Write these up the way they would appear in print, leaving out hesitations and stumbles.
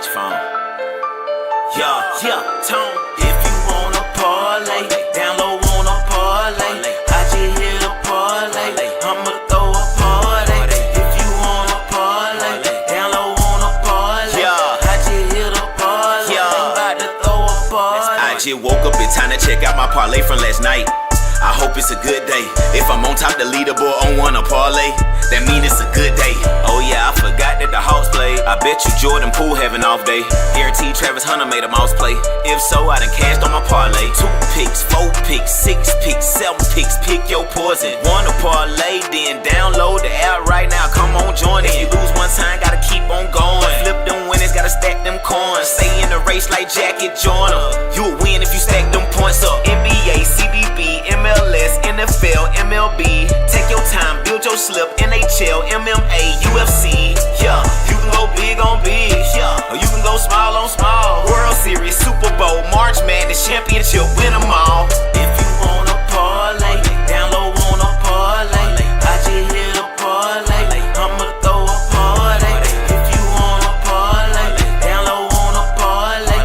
watch your phone. Yeah, Tone. If you wanna parlay, down low wanna parlay. I just hit a parlay, I'ma throw a party. If you wanna parlay, down low wanna parlay. I just hit a parlay, I'm about to throw a party. I just woke up, it's time to check out my parlay from last night. I hope it's a good day. If I'm on top the leaderboard on Wanna Parlay, that mean it's a good day. Oh yeah, I forgot that the Hawks played. I bet you Jordan Poole have an off day. Guaranteed Travis Hunter made a mouse play. If so, I done cashed on my parlay. 2 picks, 4 picks, 6 picks, 7 picks. Pick your poison. Wanna Parlay, then download the app right now. Come on, join it. If you lose one time, gotta keep on going. Flip them winners, gotta stack them coins. Stay in the race like Jacket Joyner. You'll win if you stack them points up. NBA, CBB, MLS, NFL, MLB. Take your time, build your slip. NHL, MMA, UFC. Yeah, you can go big on big. Yeah, or you can go small on small. World Series, Super Bowl, March Madness, Championship, win them all. If you wanna parlay, down low wanna parlay. I just hit a parlay, I'ma throw a party. If you wanna parlay, down low wanna parlay. I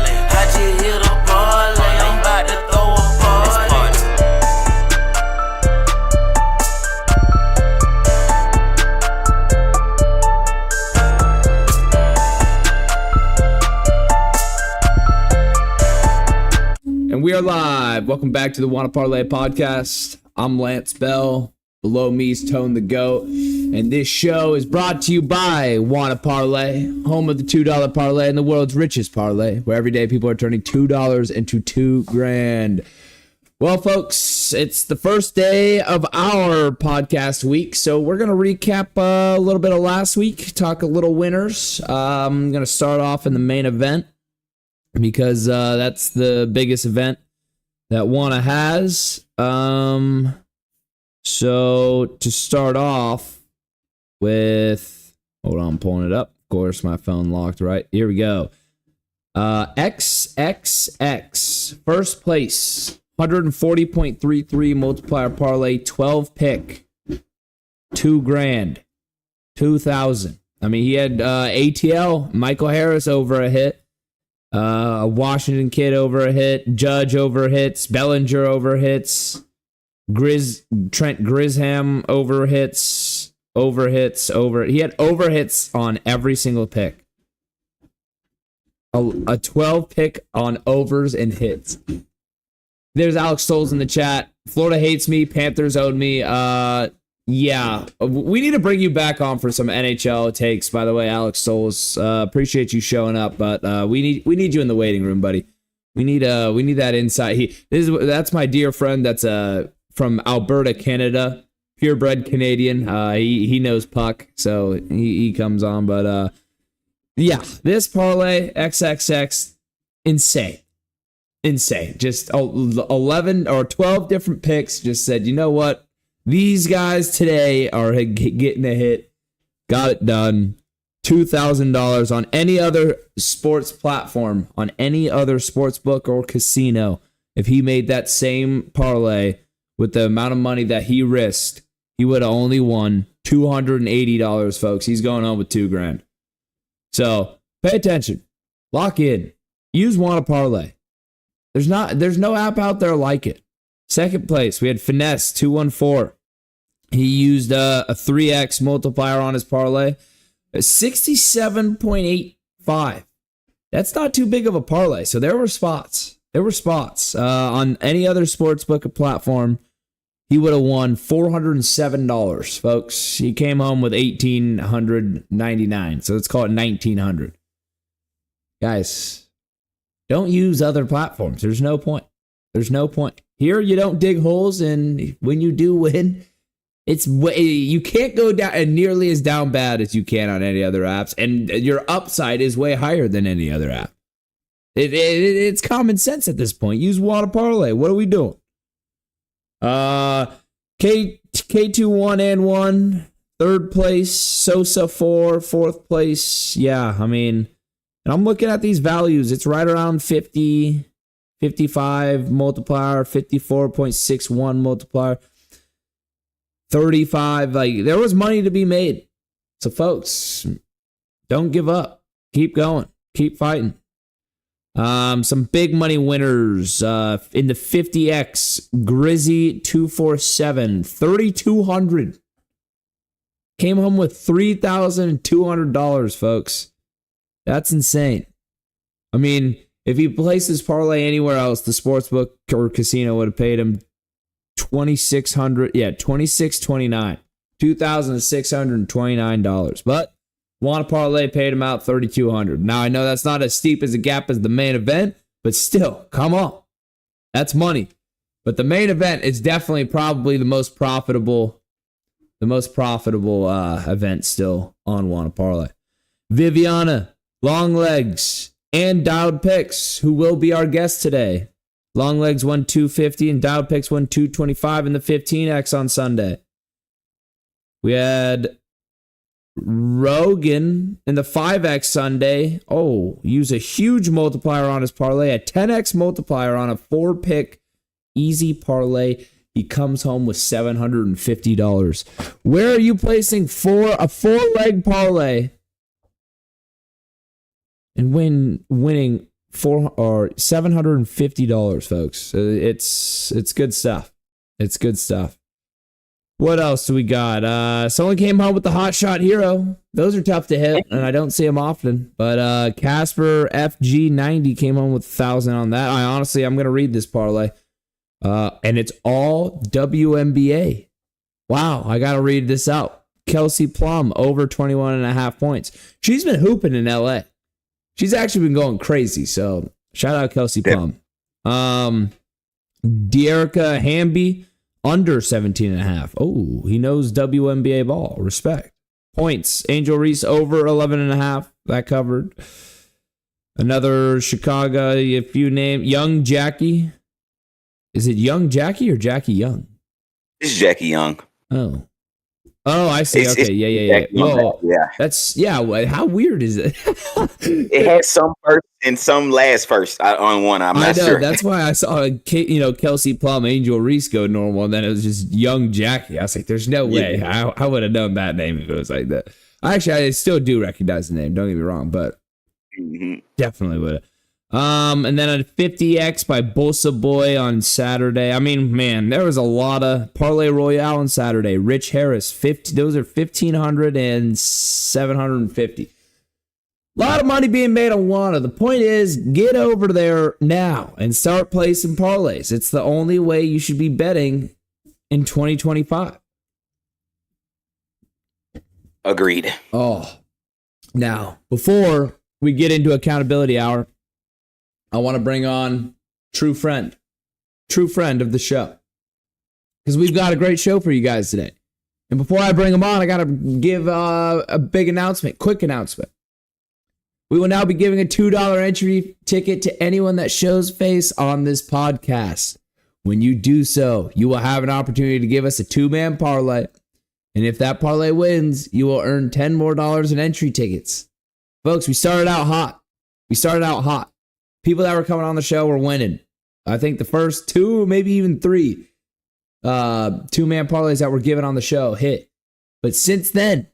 just hit a parlay, I'm about to throw a party. And we are live. Welcome back to the Wanna Parlay Podcast. I'm Lantz Bell. Below me is ToneTheGoat. And this show is brought to you by Wanna Parlay, home of the $2 parlay and the world's richest parlay, where every day people are turning $2 into $2,000. Well, folks, it's the first day of our podcast week, so we're going to recap a little bit of last week, talk a little winners. I'm going to start off in the main event, because that's the biggest event that Wanna has. So to start off with, hold on, I'm pulling it up. Of course, my phone locked, right? Here we go. XXX, first place, 140.33 multiplier parlay, 12 pick, $2,000, 2,000. I mean, he had ATL, Michael Harris over a hit. A Washington kid over a hit, Judge over hits, Bellinger over hits, Trent Grisham over hits, he had over hits on every single pick. A 12 pick on overs and hits. There's Alex Stoles in the chat. Florida hates me, Panthers own me. Yeah, we need to bring you back on for some NHL takes. By the way, Alex Stoles, appreciate you showing up, but we need you in the waiting room, buddy. We need that insight. That's my dear friend. That's from Alberta, Canada, purebred Canadian. He knows puck, so he comes on. But yeah, this parlay XXX, insane. Just 11 or 12 different picks. Just said, you know what? These guys today are getting a hit. Got it done. $2,000 on any other sports platform, on any other sports book or casino. If he made that same parlay with the amount of money that he risked, he would have only won $280, folks. He's going home with $2,000. So pay attention. Lock in. Use Wanna Parlay. There's no app out there like it. Second place, we had Finesse 214. He used a 3x multiplier on his parlay. 67.85. That's not too big of a parlay. So there were spots. On any other sportsbook platform, he would have won $407, folks. He came home with $1,899. So let's call it $1,900. Guys, don't use other platforms. There's no point. Here, you don't dig holes, and when you do win, you can't go down nearly as down bad as you can on any other apps, and your upside is way higher than any other app. It's common sense at this point. Use Wanna Parlay. What are we doing? K21 and 1, third place. Sosa 4, fourth place. Yeah, I mean, and I'm looking at these values. It's right around 50. 55 multiplier, 54.61 multiplier, 35. Like, there was money to be made. So, folks, don't give up. Keep going. Keep fighting. Some big money winners in the 50X. Grizzy 247, 3,200. Came home with $3,200, folks. That's insane. I mean, if he places parlay anywhere else, the sportsbook or casino would have paid him $2,629, $2,629. But Wanna Parlay paid him out $3,200. Now I know that's not as steep as a gap as the main event, but still, come on, that's money. But the main event is definitely probably the most profitable event still on Wanna Parlay. Viviana, Long Legs, and Dowd Picks, who will be our guest today. Long Legs won 250 and Dowd Picks won 225 in the 15X on Sunday. We had Rogan in the 5X Sunday. Oh, use a huge multiplier on his parlay, a 10X multiplier on a 4-pick easy parlay. He comes home with $750. Where are you placing a 4-leg parlay and winning $750, folks? It's good stuff. It's good stuff. What else do we got? Someone came home with the Hot Shot Hero. Those are tough to hit, and I don't see them often. But Casper FG90 came home with 1,000 on that. I'm going to read this parlay. And it's all WNBA. Wow, I got to read this out. Kelsey Plum, over 21.5 points. She's been hooping in LA. She's actually been going crazy, so shout out Kelsey Plum. Dearica Hamby, under 17.5. Oh, he knows WNBA ball. Respect. Points. Angel Reese, over 11.5. That covered. Another Chicago, if you name Young Jackie. Is it Young Jackie or Jackie Young? It's Jackie Young. Oh, I see. Okay, yeah. Whoa, yeah. That's how weird is it? It had some first and some last first on one. I'm not sure. That's why I saw Kelsey Plum, Angel Reese go normal, and then it was just Young Jackie. I was like, "There's no way I would have known that name if it was like that." Actually, I still do recognize the name. Don't get me wrong, but definitely would have. And then a 50X by Bosa Boy on Saturday. I mean, man, there was a lot of Parlay Royale on Saturday. Rich Harris, 50. Those are 1,500 and 750. A lot of money being made on Wanna. The point is, get over there now and start placing parlays. It's the only way you should be betting in 2025. Agreed. Oh, now, before we get into accountability hour, I want to bring on true friend of the show, because we've got a great show for you guys today. And before I bring him on, I got to give a big announcement, quick announcement. We will now be giving a $2 entry ticket to anyone that shows face on this podcast. When you do so, you will have an opportunity to give us a 2-man parlay. And if that parlay wins, you will earn $10 more in entry tickets. Folks, we started out hot. People that were coming on the show were winning. I think the first 2, maybe even 3 2-man parlays that were given on the show hit. But since then,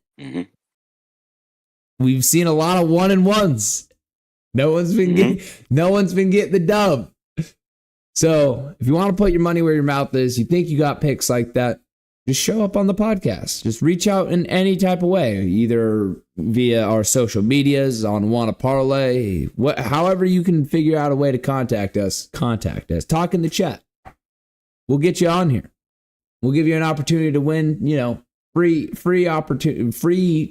we've seen a lot of 1-and-1s. No one's been getting the dub. So if you want to put your money where your mouth is, you think you got picks like that, just show up on the podcast. Just reach out in any type of way, either via our social medias, on Wanna Parlay, however you can figure out a way to contact us. Talk in the chat. We'll get you on here. We'll give you an opportunity to win, free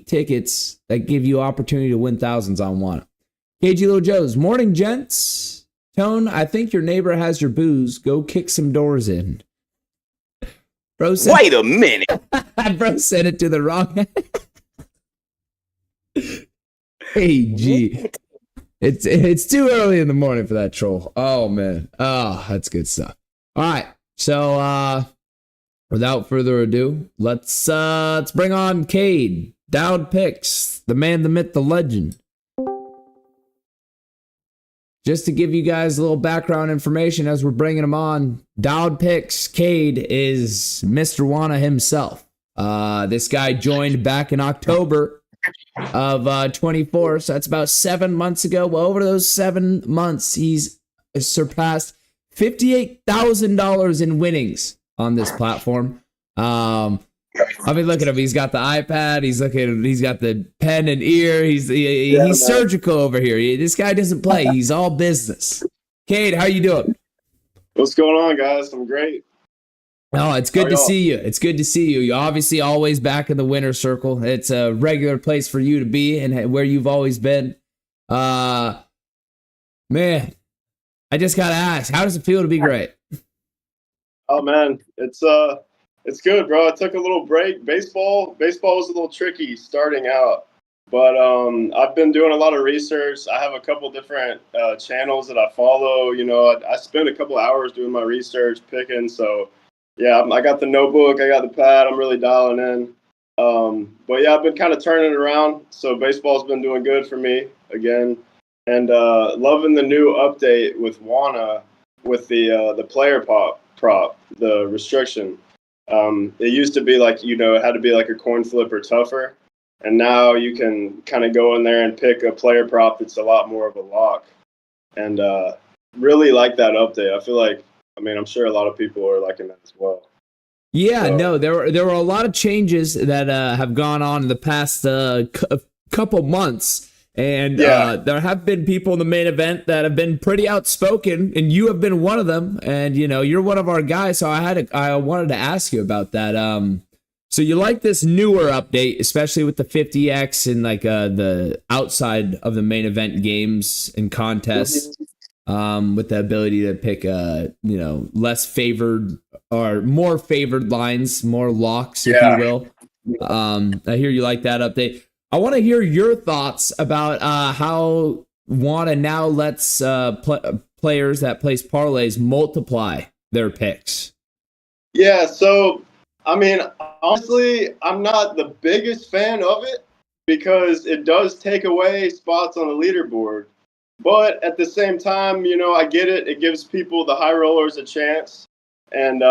tickets that give you opportunity to win thousands on Wanna. KG Little Joe's, morning, gents. Tone, I think your neighbor has your booze. Go kick some doors in. Bro said, wait a minute. Bro said it to the wrong. Hey, G. It's too early in the morning for that troll. Oh, man. Oh, that's good stuff. All right. So, without further ado, let's bring on Cade. Dowd Picks, the man, the myth, the legend. Just to give you guys a little background information as we're bringing him on, Dowd Picks, Cade is Mr. Wanna himself. This guy joined back in October of 24. So that's about 7 months ago. Well, over those 7 months, he's surpassed $58,000 in winnings on this platform. I mean, look at him. He's got the iPad. He's got the pen and ear. He's surgical over here. This guy doesn't play. He's all business. Cade, how you doing? What's going on, guys? I'm great. Oh, it's good to see you. It's good to see you. You're obviously always back in the winner's circle. It's a regular place for you to be and where you've always been. Man, I just gotta ask, how does it feel to be great? Oh man, it's good, bro. I took a little break. Baseball was a little tricky starting out, but I've been doing a lot of research. I have a couple different channels that I follow. You know, I spend a couple hours doing my research, picking. So yeah, I got the notebook, I got the pad. I'm really dialing in. But yeah, I've been kind of turning it around. So baseball's been doing good for me again, and loving the new update with Wanna with the player prop, the restriction. It used to be like, you know, it had to be like a coin flip or tougher. And now you can kind of go in there and pick a player prop that's a lot more of a lock. And really like that update. I feel like, I mean, I'm sure a lot of people are liking that as well. Yeah, so, no, there were a lot of changes that have gone on in the past couple months. And there have been people in the main event that have been pretty outspoken, and you have been one of them. And you know, you're one of our guys, so I wanted to ask you about that. So you like this newer update, especially with the 50x and like the outside of the main event games and contests, with the ability to pick less favored or more favored lines, more locks, if you will. I hear you like that update. I want to hear your thoughts about how Wanna now lets players that place parlays multiply their picks. Yeah, so, I mean, honestly, I'm not the biggest fan of it because it does take away spots on the leaderboard. But at the same time, you know, I get it. It gives people, the high rollers, a chance. And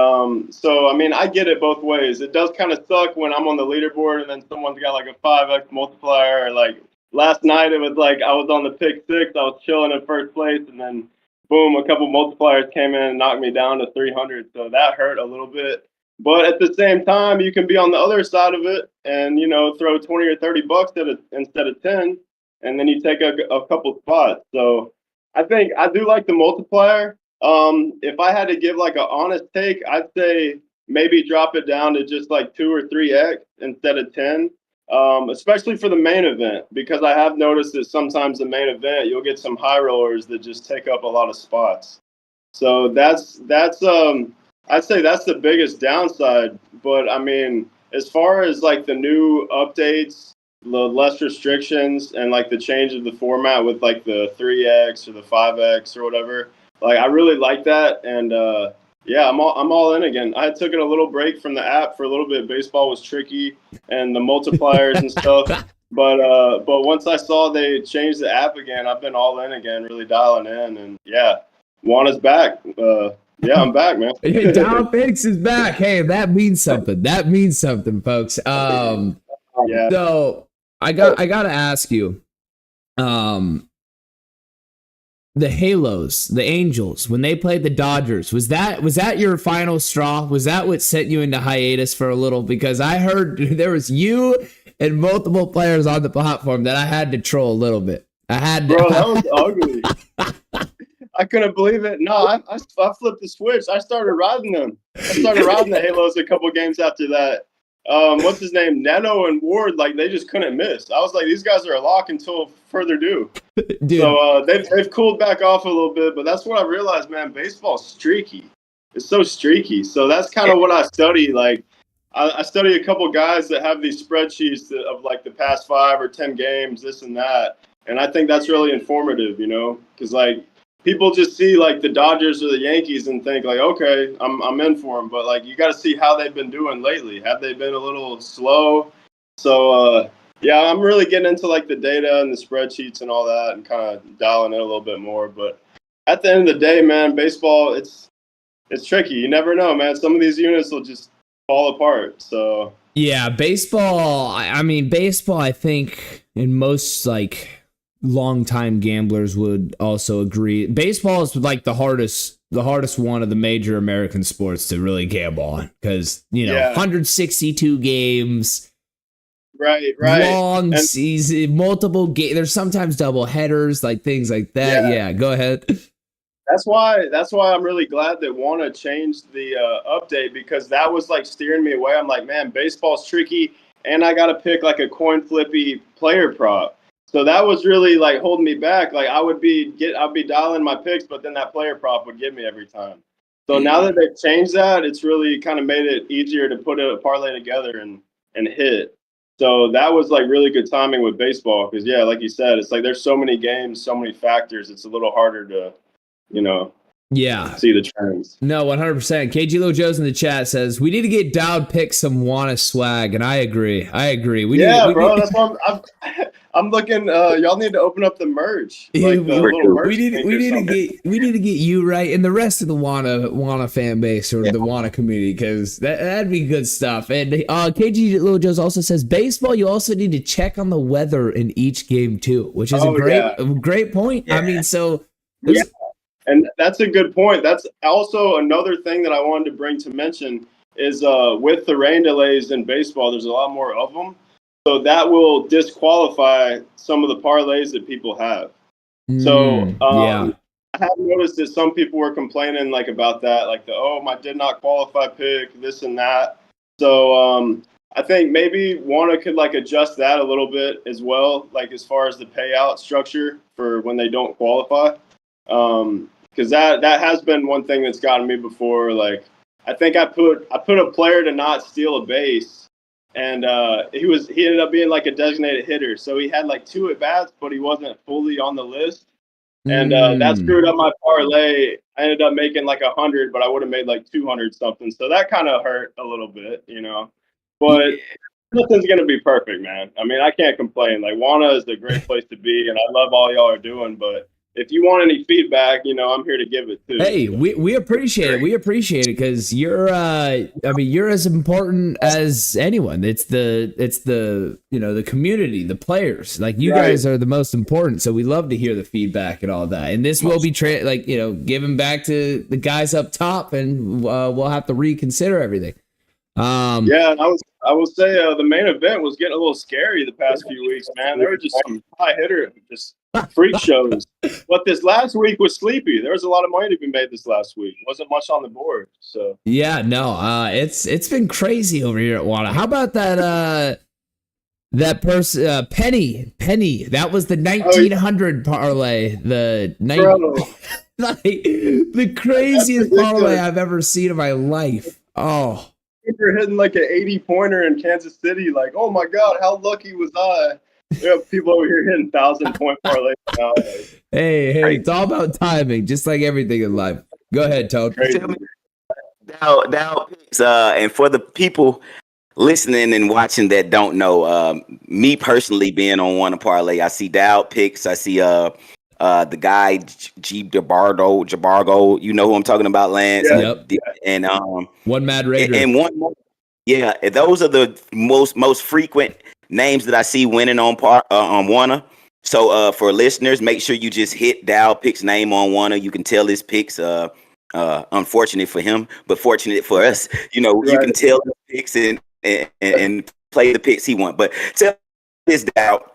so, I mean, I get it both ways. It does kind of suck when I'm on the leaderboard and then someone's got like a 5x multiplier. Or like last night, it was like I was on the pick six. I was chilling in first place. And then, boom, a couple multipliers came in and knocked me down to 300. So that hurt a little bit. But at the same time, you can be on the other side of it and, you know, throw 20 or 30 bucks at it instead of 10. And then you take a couple spots. So I think I do like the multiplier. If I had to give like an honest take, I'd say maybe drop it down to just like 2 or 3x instead of 10, especially for the main event, because I have noticed that sometimes the main event, you'll get some high rollers that just take up a lot of spots. So that's I'd say that's the biggest downside. But I mean, as far as like the new updates, the less restrictions and like the change of the format with like the 3x or the 5x or whatever, like I really like that. And yeah, I'm all in again. I took it a little break from the app for a little bit. Baseball was tricky and the multipliers and stuff. But once I saw they changed the app again, I've been all in again, really dialing in. And yeah, Wanna's back. Yeah, I'm back, man. Down Phoenix is back. Hey, that means something. That means something, folks. Yeah. So I gotta ask you, the Halos, the Angels, when they played the Dodgers, was that your final straw? Was that what sent you into hiatus for a little? Because I heard there was you and multiple players on the platform that I had to troll a little bit. Bro, that was ugly. I couldn't believe it. No, I flipped the switch. I started riding them. I started riding the Halos a couple games after that. What's his name? Neto and Ward, like they just couldn't miss. I was like, these guys are a lock until further due. Dude. So they've cooled back off a little bit, but that's what I realized, man. Baseball's streaky. It's so streaky. So that's kind of what I study. Like I study a couple guys that have these spreadsheets of like the past 5 or 10 games, this and that, and I think that's really informative, you know, because like people just see like the Dodgers or the Yankees and think like, okay, I'm in for them. But like, you got to see how they've been doing lately. Have they been a little slow? So yeah, I'm really getting into like the data and the spreadsheets and all that and kind of dialing it a little bit more. But at the end of the day, man, baseball, it's tricky. You never know, man. Some of these units will just fall apart. So Yeah, baseball. I mean, baseball. I think, and most like longtime gamblers would also agree. Baseball is like the hardest one of the major American sports to really gamble on because 162 games, right, long and season, multiple games. There's sometimes double headers, like things like that. Yeah, go ahead. that's why I'm really glad that Wanna changed the update, because that was like steering me away. I'm like, man, baseball's tricky, and I got to pick like a coin flippy player prop. So that was really like holding me back. Like I'd be dialing my picks, but then that player prop would give me every time. So now that they've changed that, it's really kind of made it easier to put a parlay together and hit. So that was like really good timing with baseball, because like you said, it's like there's so many games, so many factors. It's a little harder to, see the trends. No, 100%. KG Lil Joe's in the chat says we need to get Dowd pick some Wanna swag, and I agree. Bro. That's why I'm looking. Y'all need to open up the merch. Like the little merch. We need to get you right and the rest of the Wanna fan base or the Wanna community, because that'd be good stuff. And KG Lil Joe's also says baseball. You also need to check on the weather in each game too, which is a great point. Yeah. I mean, so. Yeah. And that's a good point. That's also another thing that I wanted to bring to mention is with the rain delays in baseball, there's a lot more of them. So that will disqualify some of the parlays that people have. I have noticed that some people were complaining like about that, like my did not qualify pick, this and that. So I think maybe Wanna could like adjust that a little bit as well, like as far as the payout structure for when they don't qualify. Because that has been one thing that's gotten me before. Like I think I put a player to not steal a base, and he ended up being like a designated hitter, so he had like 2 at bats, but he wasn't fully on the list, and that screwed up my parlay. I ended up making like 100, but I would have made like 200 something, so that kind of hurt a little bit, But nothing's gonna be perfect, man. I mean, I can't complain. Like Wanna is a great place to be, and I love all y'all are doing, but if you want any feedback, I'm here to give it too. Hey, we appreciate it. We appreciate it because you're you're as important as anyone. It's the the community, the players. Like you guys are the most important. So we love to hear the feedback and all that. And this will be given back to the guys up top, and we'll have to reconsider everything. And I will say the main event was getting a little scary the past few weeks, man. There were just some high hitter, just freak shows. But this last week was sleepy. There was a lot of money to be made this last week. Wasn't much on the board. So it's been crazy over here at Wanna. How about that person Penny? That was the 1900 parlay. The the craziest parlay I've ever seen in my life. Oh. You're hitting like an 80-pointer in Kansas City. Like, oh my God, how lucky was I? We have people over here hitting 1,000-point parlays now. Hey, it's all about timing, just like everything in life. Go ahead, Tone. Dow picks, and for the people listening and watching that don't know, me personally being on Wanna Parlay, I see Dow picks. I see the guy Jabargo, you know who I'm talking about, Lance. Yep. And one Mad Raider. And one more. Yeah, those are the most frequent names that I see winning on Wanna. So for listeners, make sure you just hit Dow Picks name on Wanna. You can tell his picks. Unfortunate for him, but fortunate for us. You can tell the picks and play the picks he wants. But tell this, Dow.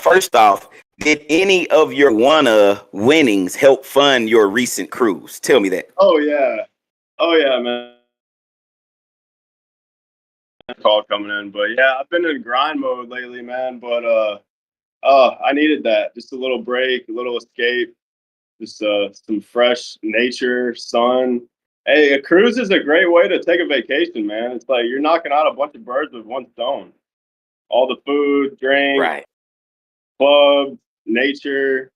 First off, did any of your Wanna winnings help fund your recent cruise? Tell me that. Oh yeah, man. Call coming in, but I've been in grind mode lately, man. But I needed that. Just a little break, a little escape, just some fresh nature, sun. Hey, a cruise is a great way to take a vacation, man. It's like you're knocking out a bunch of birds with one stone. All the food, drink, clubs, nature.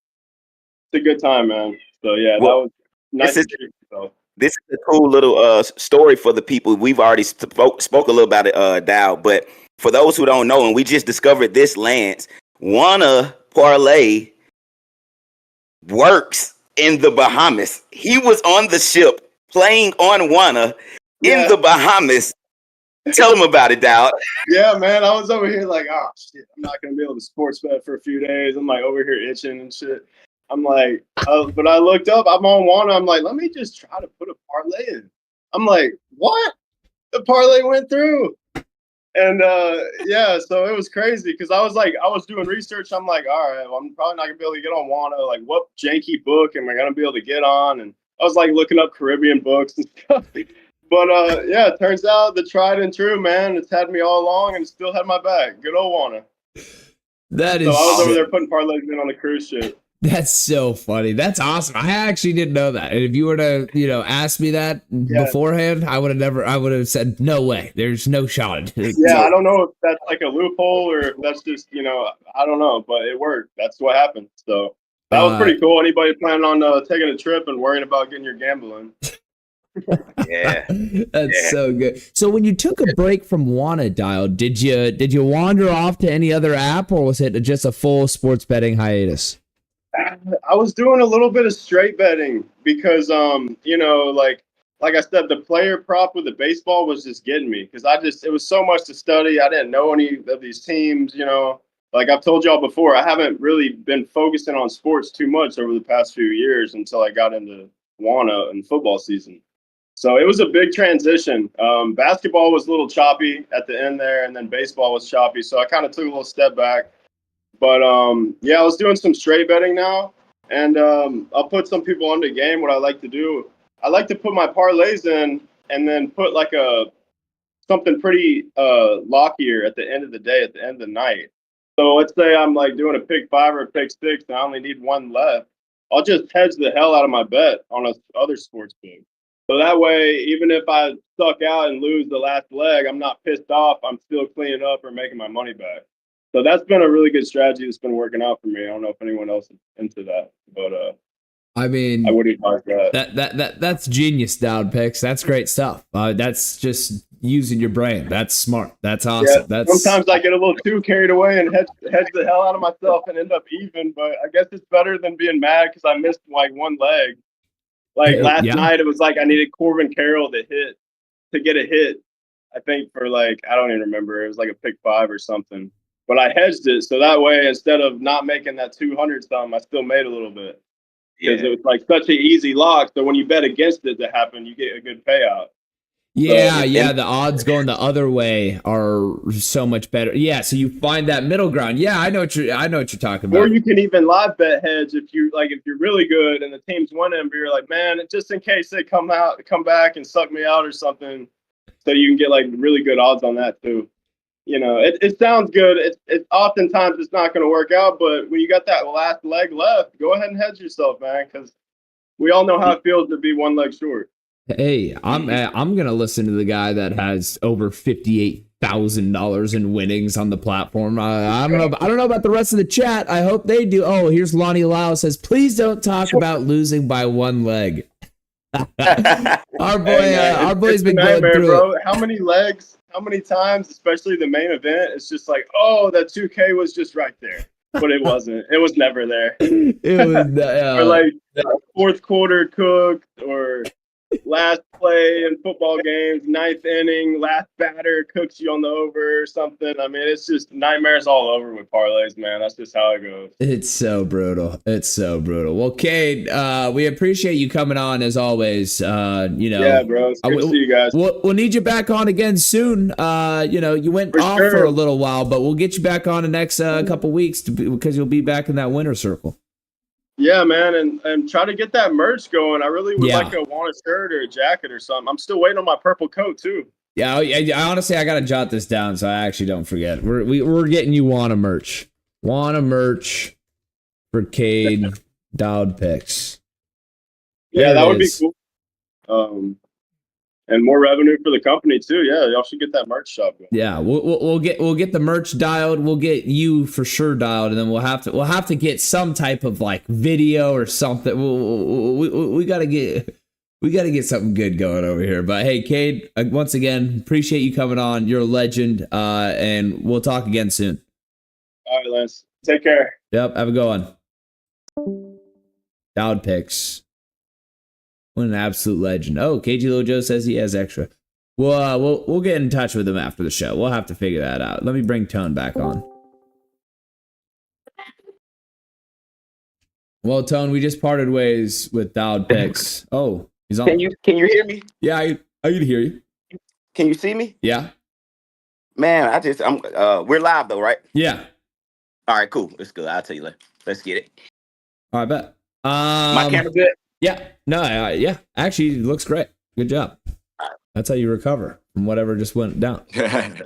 It's a good time, man. So that was nice to treat yourself. This is a cool little story for the people. We've already spoke a little about it, Dow, but for those who don't know, and we just discovered this, Lance, Wanna Parlay works in the Bahamas. He was on the ship playing on Wanna in the Bahamas Tell them about it, Dowd. Yeah, man, I was over here like, oh shit, I'm not gonna be able to sports bet for a few days. I'm like over here itching and shit. I'm like, but I looked up, I'm on Wanna. I'm like, let me just try to put a parlay in. I'm like, what? The parlay went through. And yeah, so it was crazy because I was doing research. I'm like, all right, well, I'm probably not gonna be able to get on Wanna. Like, what janky book am I gonna be able to get on? And I was like looking up Caribbean books and stuff. But yeah, it turns out the tried and true, man. It's had me all along and still had my back. Good old Wanna. That is. So I was over there putting parlays in on the cruise ship. That's so funny. That's awesome. I actually didn't know that. And if you were to, ask me that beforehand, I would have said, no way. There's no shot. Yeah, I don't know if that's like a loophole or if that's just, I don't know, but it worked. That's what happened. So that was pretty cool. Anybody planning on taking a trip and worrying about getting your gambling? Yeah. That's so good. So when you took a break from Wanna, Dial, did you wander off to any other app, or was it just a full sports betting hiatus? I was doing a little bit of straight betting because, like I said, the player prop with the baseball was just getting me because it was so much to study. I didn't know any of these teams, like I've told y'all before, I haven't really been focusing on sports too much over the past few years until I got into Wanna and football season. So it was a big transition. Basketball was a little choppy at the end there, and then baseball was choppy. So I kind of took a little step back. But, yeah, I was doing some straight betting now, and I'll put some people on the game. What I like to do, I like to put my parlays in and then put like something pretty lockier at the end of the day, at the end of the night. So let's say I'm like doing a pick 5 or a pick 6, and I only need one left. I'll just hedge the hell out of my bet on other sports book. So that way, even if I suck out and lose the last leg, I'm not pissed off. I'm still cleaning up or making my money back. So that's been a really good strategy that's been working out for me. I don't know if anyone else is into that, but I mean, I would advise that. That's genius, Dowd Picks. That's great stuff. That's just using your brain. That's smart. That's awesome. Yeah, sometimes I get a little too carried away and hedge the hell out of myself and end up even. But I guess it's better than being mad because I missed like one leg. Like last night, it was like I needed Corbin Carroll to get a hit. I think for like I don't even remember. It was like a pick 5 or something. But I hedged it so that way instead of not making that 200 something, I still made a little bit because it was like such an easy lock. So when you bet against it to happen, you get a good payout. Yeah, the odds going the other way are so much better. Yeah, so you find that middle ground. Yeah, I know what you're talking about. Or you can even live bet hedge if you're really good and the team's winning, but you're like, man, just in case they come back and suck me out or something, so you can get like really good odds on that too. It sounds good. It's oftentimes it's not going to work out, but when you got that last leg left, go ahead and hedge yourself, man, because we all know how it feels to be one leg short. Hey, I'm gonna listen to the guy that has over $58,000 in winnings on the platform. I don't know about the rest of the chat. I hope they do. Oh, here's Lonnie Lyle says, please don't talk about losing by one leg. Our boy's been going through bro. How many legs? How many times, especially the main event, it's just like, oh, that 2K was just right there. But it wasn't. It was never there. It was or like fourth quarter cooked or last play in football games, ninth inning, last batter cooks you on the over or something. I mean, it's just nightmares all over with parlays, man. That's just how it goes. It's so brutal. Well, Cade, we appreciate you coming on as always. Yeah, bro. It's good to see you guys. We'll need you back on again soon. You went off for a little while, but we'll get you back on the next couple weeks because you'll be back in that winner circle. Yeah, man, and try to get that merch going. I really would like a Wanna shirt or a jacket or something. I'm still waiting on my purple coat too. Yeah, I honestly I gotta jot this down so I actually don't forget. We're getting you Wanna merch for Cade Dowd Picks. Yeah, that would be cool. And more revenue for the company too. Yeah, y'all should get that merch shop going. Yeah, we'll get the merch dialed. We'll get you for sure dialed, and then we'll have to get some type of like video or something. We gotta get something good going over here. But hey, Cade, once again, appreciate you coming on. You're a legend, and we'll talk again soon. All right, Lance. Take care. Yep, have a good one. Dowd Picks. What an absolute legend. Oh, KG Little Joe says he has extra. We'll get in touch with him after the show. We'll have to figure that out. Let me bring Tone back on. Well, Tone, we just parted ways with Dialed Picks. Oh, he's on. Can you hear me? Yeah, I can hear you. Can you see me? Yeah. Man, we're live though, right? Yeah. All right, cool. That's good. I'll tell you later. Let's get it. All right, bet. My camera good? Yeah. No, yeah. Actually, it looks great. Good job. That's how you recover from whatever just went down.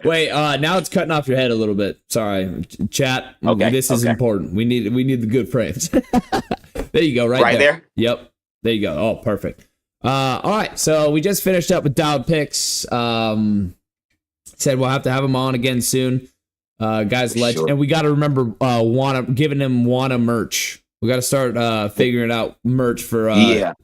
Wait, now it's cutting off your head a little bit. Sorry, chat. Okay. This is important. We need the good frames. There you go. Right there. Yep. There you go. Oh, perfect. All right. So we just finished up with Dialed Picks. Said we'll have to have him on again soon. Guys, legend. Sure. And we got to remember giving him Wanna merch. We got to start figuring out merch for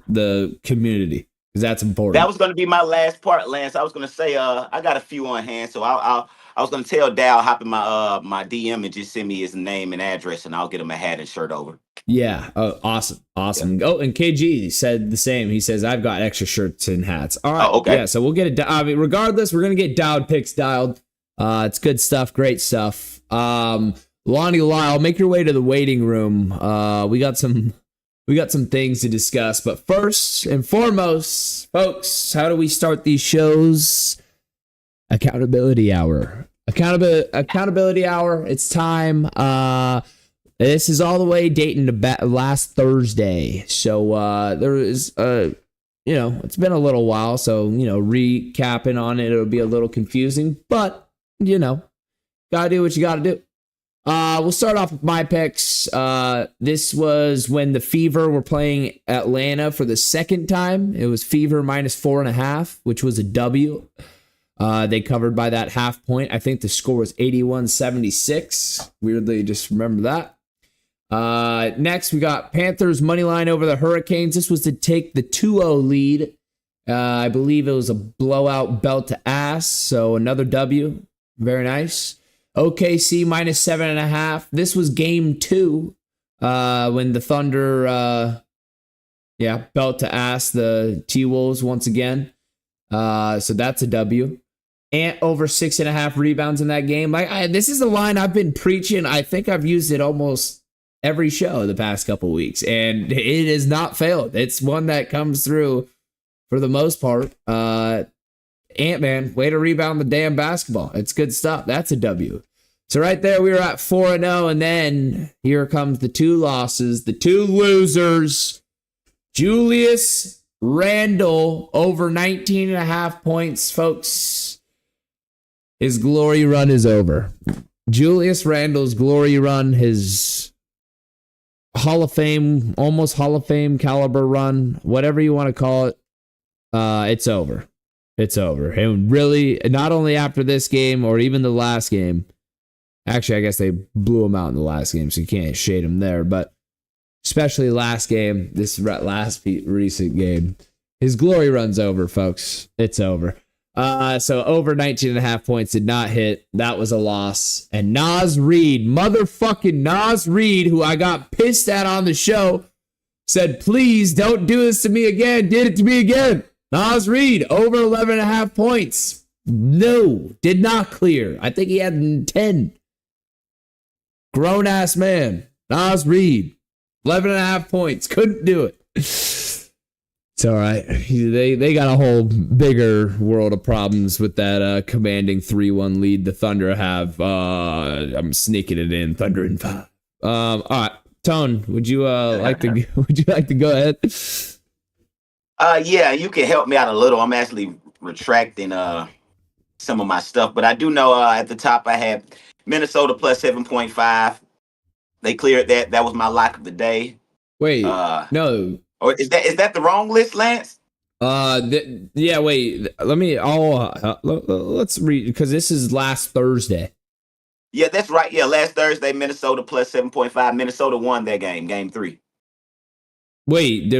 the community. Because that's important. That was going to be my last part, Lance. I was going to say I got a few on hand, so I was going to tell Dal hop in my DM and just send me his name and address, and I'll get him a hat and shirt over. Yeah. Oh, awesome. Yeah. Oh, and KG said the same. He says I've got extra shirts and hats. All right. Oh, okay. Yeah. So we'll get it. I mean, regardless, we're gonna get Dialed Picks dialed. It's good stuff. Great stuff. Lonnie Lyle, make your way to the waiting room. We got some things to discuss, but first and foremost, folks, how do we start these shows? Accountability hour. Accountability hour. It's time. This is all the way dating to last Thursday. So there is it's been a little while, so recapping on it, it'll be a little confusing, but gotta do what you gotta do. We'll start off with my picks. This was when the Fever were playing Atlanta for the second time. It was Fever -4.5, which was a W. They covered by that half point. I think the score was 81-76. Weirdly, just remember that. Next, we got Panthers money line over the Hurricanes. This was to take the 2-0 lead. I believe it was a blowout belt to ass. So another W. Very nice. OKC -7.5. This was game 2 when the Thunder, belt to ass the T-Wolves once again. So that's a W. And over 6.5 rebounds in that game. This is the line I've been preaching. I think I've used it almost every show the past couple weeks, and it has not failed. It's one that comes through for the most part. Ant-Man, way to rebound the damn basketball. It's good stuff. That's a W. So right there, we were at 4-0, and then here comes the 2 losses, the 2 losers. Julius Randle over 19.5 points, folks. His glory run is over. Julius Randle's glory run, his Hall of Fame, almost Hall of Fame caliber run, whatever you want to call it, it's over. It's over. And really, not only after this game or even the last game. Actually, I guess they blew him out in the last game, so you can't shade him there. But especially last game, this recent game, his glory run's over, folks. It's over. So over 19.5 points did not hit. That was a loss. And Naz Reid, motherfucking Naz Reid, who I got pissed at on the show, said, please don't do this to me again. Did it to me again. Naz Reid, over 11.5 points. No, did not clear. I think he had 10. Grown-ass man. Naz Reid, 11.5 points. Couldn't do it. It's all right. They got a whole bigger world of problems with that commanding 3-1 lead the Thunder have. I'm sneaking it in. Thunder in 5. All right. Tone, would you like to go ahead? Yeah, you can help me out a little. I'm actually retracting some of my stuff, but I do know at the top I had Minnesota plus 7.5. They cleared that. That was my lock of the day. Wait, no. Or is that the wrong list, Lance? Yeah. Wait. Let's read because this is last Thursday. Yeah, that's right. Yeah, last Thursday, Minnesota plus 7.5. Minnesota won that game 3. Wait,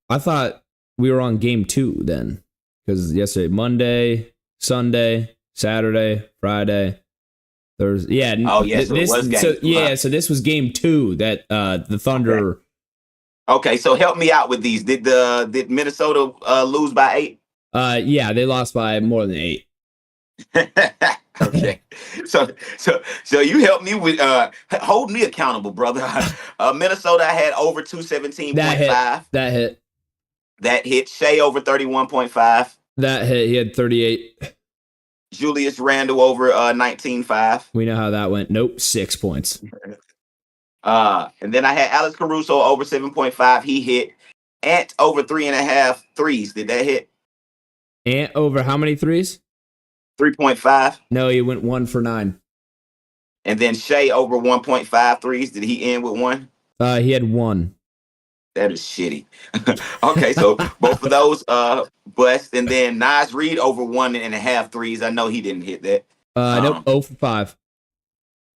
I thought we were on game 2 then, because yesterday, Monday, Sunday, Saturday, Friday, Thursday. Yeah. Oh yeah. So it was game 2. So this was game 2 that the Thunder. Okay, so help me out with these. Did Minnesota lose by 8? Yeah, they lost by more than 8. Okay. So you helped me with hold me accountable, brother. Minnesota I had over 217.5. That hit. That hit. Shea over 31.5. That hit. He had 38. Julius Randle over 19.5. We know how that went. Nope, 6 points. And then I had Alex Caruso over 7.5. He hit. Ant over 3.5 threes. Did that hit? Ant over how many threes? 3.5. No, he went 1 for 9. And then Shea over 1.5 threes. Did he end with 1? He had 1. That is shitty. Okay, so both of those bust. And then Nas Reed over 1.5 threes. I know he didn't hit that. Nope, 0 for 5.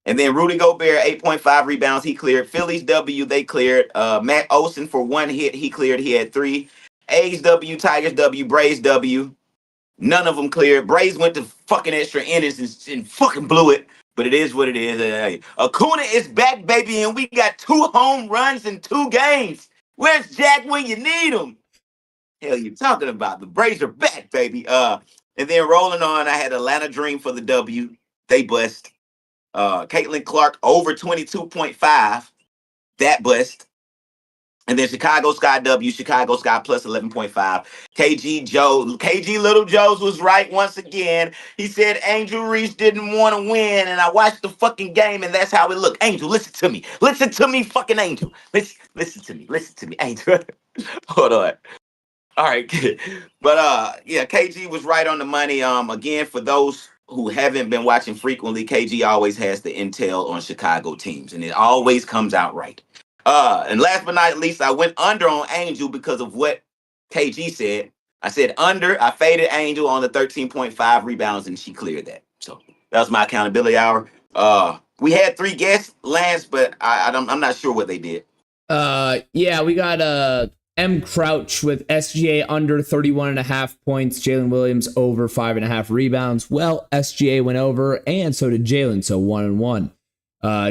And then Rudy Gobert, 8.5 rebounds. He cleared. Phillies W, they cleared. Matt Olson for 1 hit. He cleared. He had 3. A's W, Tigers W, Braves W. None of them cleared. Braves went to fucking extra innings and fucking blew it. But it is what it is. Acuna is back, baby, and we got 2 home runs in 2 games. Where's Jack when you need him? Hell, you talking about? The Braves are back, baby. And then rolling on, I had Atlanta Dream for the W. They bust. Caitlin Clark over 22.5. That bust. And then Chicago Sky W, Chicago Sky plus 11.5. KG Little Joes was right once again. He said Angel Reese didn't want to win, and I watched the fucking game, and that's how it looked. Angel, listen to me. Listen to me, fucking Angel. Listen to me, Angel. Hold on. All right. But yeah, KG was right on the money. Again, for those who haven't been watching frequently, KG always has the intel on Chicago teams, and it always comes out right. And last but not least, I went under on Angel because of what KG said. I said under. I faded Angel on the 13.5 rebounds, and she cleared that. So that was my accountability hour. We had 3 guests, Lance, but I'm not sure what they did. Yeah, we got M. Crouch with SGA under 31.5 points. Jalen Williams over 5.5 rebounds. Well, SGA went over, and so did Jalen, so 1-1.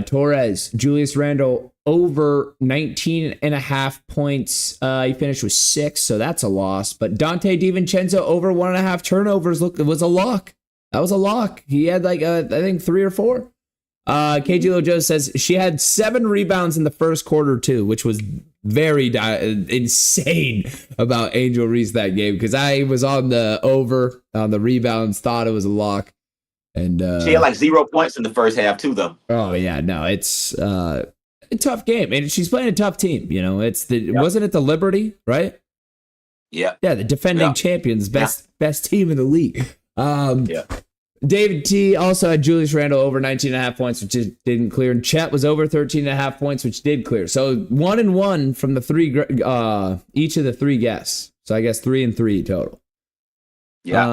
Torres, Julius Randle over 19.5 points. He finished with 6, so that's a loss. But Dante DiVincenzo over 1.5 turnovers. Look, it was a lock. That was a lock. He had I think 3 or 4. KG Lojo says she had 7 rebounds in the first quarter too, which was very insane about Angel Reese that game, because I was on the over on the rebounds, thought it was a lock. And she had 0 points in the first half too, though. Oh yeah, no, it's a tough game, and she's playing a tough team. You know, wasn't it the Liberty, right? Yeah, the defending champions, best team in the league. David T also had Julius Randle over 19.5 points, which didn't clear, and Chet was over 13.5 points, which did clear. So 1-1 from the 3 each of the 3 guests. So I guess 3-3 total. Yeah.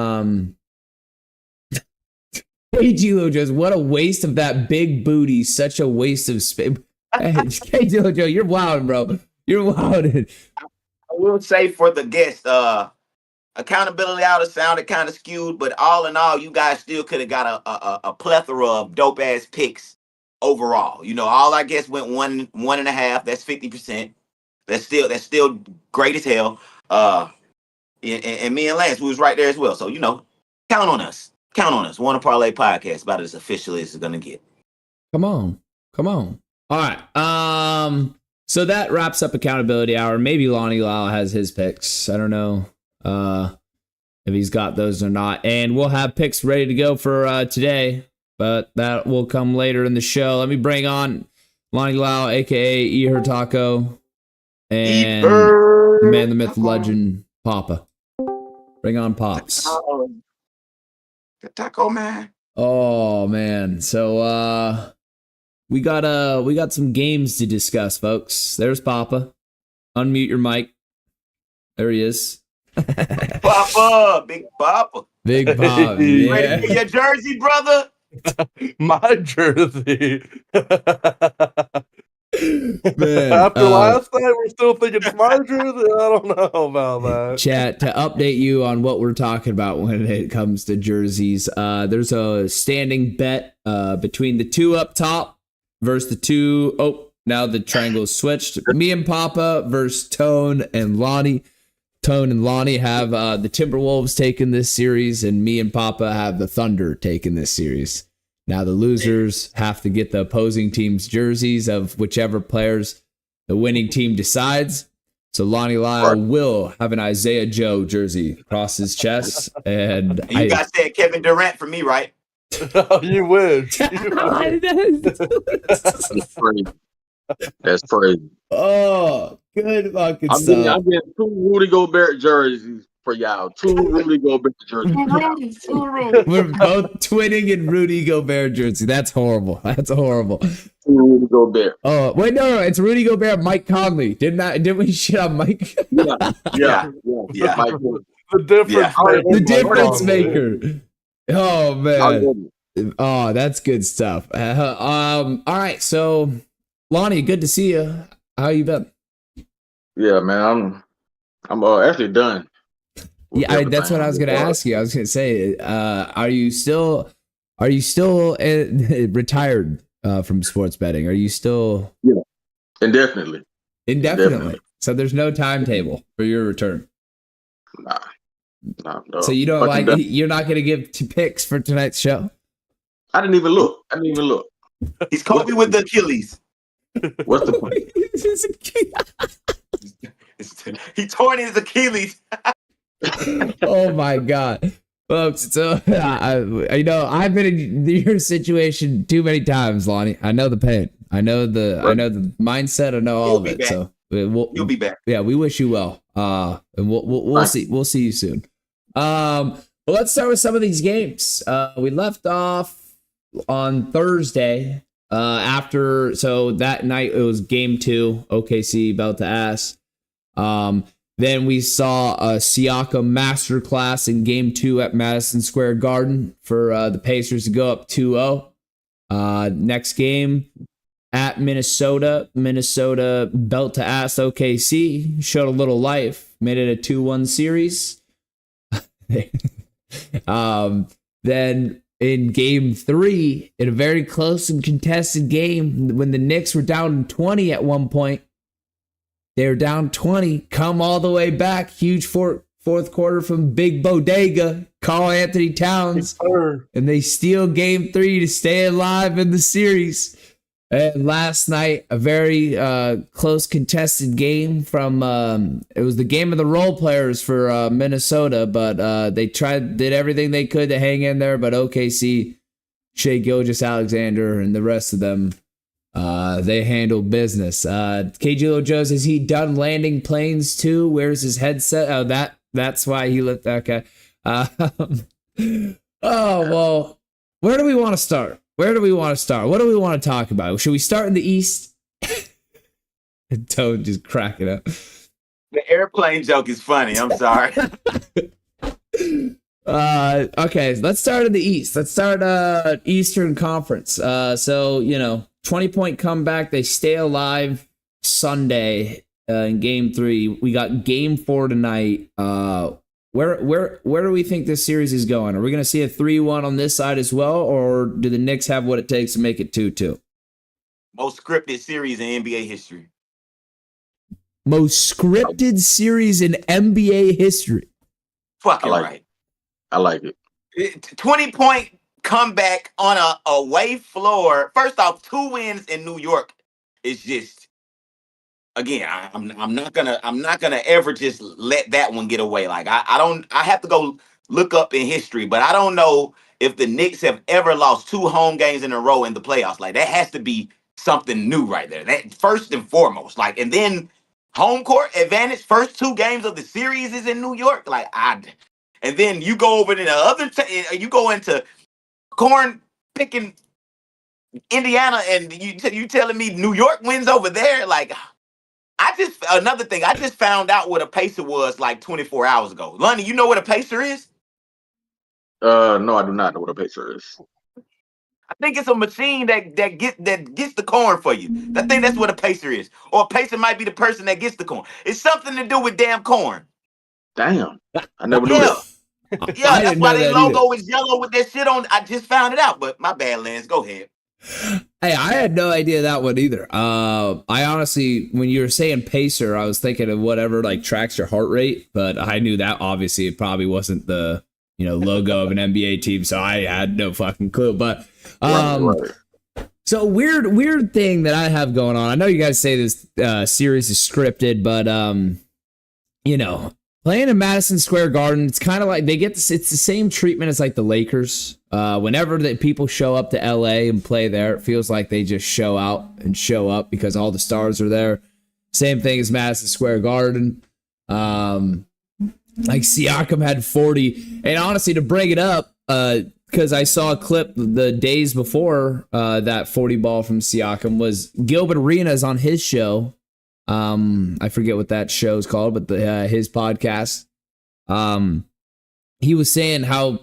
KG Lojo, what a waste of that big booty. Such a waste of space. Hey, KG Lojo, you're wild, bro. You're wild. I will say for the guests, accountability hour sounded kind of skewed, but all in all, you guys still could have got a plethora of dope ass picks overall. You know, all our guests went 1.5. That's 50%. That's still great as hell. And me and Lance, we was right there as well. So count on us. Count on us. Wanna Parlay Podcast, about as official as it's gonna get. Come on. All right. So that wraps up accountability hour. Maybe Lonnie Lyle has his picks. I don't know if he's got those or not. And we'll have picks ready to go for today, but that will come later in the show. Let me bring on Lonnie Lyle, aka Eher Taco, and the man, the myth, legend, Papa. Bring on Pops. The Taco Man. Oh man. So we got some games to discuss, folks. There's Papa. Unmute your mic. There he is. Papa, Big Papa. Big Papa. Yeah. Ready for your jersey, brother? My jersey. Man, after last night, we're still thinking it's my jersey. I don't know about that. Chat, to update you on what we're talking about when it comes to jerseys, there's a standing bet between the 2 up top versus the 2. Oh, now the triangle's switched. Me and Papa versus Tone and Lonnie. Tone and Lonnie have the Timberwolves taking this series, and me and Papa have the Thunder taking this series. Now the losers have to get the opposing team's jerseys of whichever players the winning team decides. So Lonnie Lyle will have an Isaiah Joe jersey across his chest. And you guys said Kevin Durant for me, right? Oh, you wish. That's crazy. That's crazy. Oh, good fucking I'm stuff. getting 2 Rudy Gobert jerseys for y'all. 2 Rudy Gobert jerseys. We're both twinning in Rudy Gobert jersey. That's horrible. That's horrible. 2 Rudy Gobert. Oh, wait, no, it's Rudy Gobert, Mike Conley. Didn't we shit on Mike? Yeah. The difference. The difference maker. Oh man. Oh, that's good stuff. All right, so Lonnie, good to see you. How you been? Yeah, man. I'm actually done. Yeah, that's what I was gonna ask you. I was gonna say, are you still retired from sports betting? Are you still? Yeah, indefinitely. So there's no timetable for your return. Nah. No. So you don't you're not gonna give 2 picks for tonight's show? I didn't even look. He's Kobe with the Achilles. What's the point? He torn his Achilles. Oh my god, folks! So I've been in your situation too many times, Lonnie. I know the pain. I know the mindset. I know all of it. Back. So You'll be back. Yeah, we wish you well. And we'll see. We'll see you soon. Well, let's start with some of these games. We left off on Thursday. So that night it was game 2, OKC belt to ass. Then we saw a Siakam masterclass in game 2 at Madison Square Garden for the Pacers to go up 2-0. Next game at Minnesota belt to ass OKC, showed a little life, made it a 2-1 series. Then in game 3, in a very close and contested game, when the Knicks were down 20 at one point, they were down 20, come all the way back, huge fourth quarter from Big Bodega, Karl Anthony Towns, and they steal game 3 to stay alive in the series. And last night, a very close contested game from it was the game of the role players for Minnesota, but they did everything they could to hang in there, but OKC, Shai Gilgeous-Alexander, and the rest of them, they handled business. KG Joe says he done landing planes too. Where's his headset? Oh, that's why he looked okay. Oh well, where do we want to start? What do we want to talk about? Should we start in the East? Tone just cracking up. The airplane joke is funny. I'm sorry. Okay, let's start in the East. Let's start Eastern Conference. So 20-point comeback. They stay alive Sunday in game 3. We got game 4 tonight. Where do we think this series is going? Are we going to see a 3-1 on this side as well, or do the Knicks have what it takes to make it 2-2? Most scripted series in NBA history. Most scripted series in NBA history. Fucking right. I like it. 20-point comeback on a away floor. First off, 2 wins in New York is just. Again, I'm not gonna ever just let that one get away. Like I have to go look up in history, but I don't know if the Knicks have ever lost 2 home games in a row in the playoffs. Like that has to be something new right there. That first and foremost. Like, and then home court advantage. First 2 games of the series is in New York. And then you go over to the other. You go into corn picking Indiana, and you telling me New York wins over there? Like. Another thing, I just found out what a pacer was like 24 hours ago. Lonnie, you know what a pacer is? No, I do not know what a pacer is. I think it's a machine that gets the corn for you. I think that's what a pacer is. Or a pacer might be the person that gets the corn. It's something to do with damn corn. Damn. I never knew that. Yeah, that's why their logo is yellow with that shit on. I just found it out, but my bad, Lance. Go ahead. Hey, I had no idea that one either. I honestly, when you were saying pacer, I was thinking of whatever like tracks your heart rate, but I knew that obviously it probably wasn't the logo of an NBA team, so I had no fucking clue. But Right. so weird thing that I have going on. I know you guys say this series is scripted, but playing in Madison Square Garden, it's kind of like they get this. It's the same treatment as like the Lakers. Whenever the people show up to LA and play there, it feels like they just show out and show up because all the stars are there. Same thing as Madison Square Garden. Like Siakam had 40, and honestly, to bring it up, because I saw a clip the days before that 40 ball from Siakam was Gilbert Arenas on his show. I forget what that show's called, but his podcast. He was saying how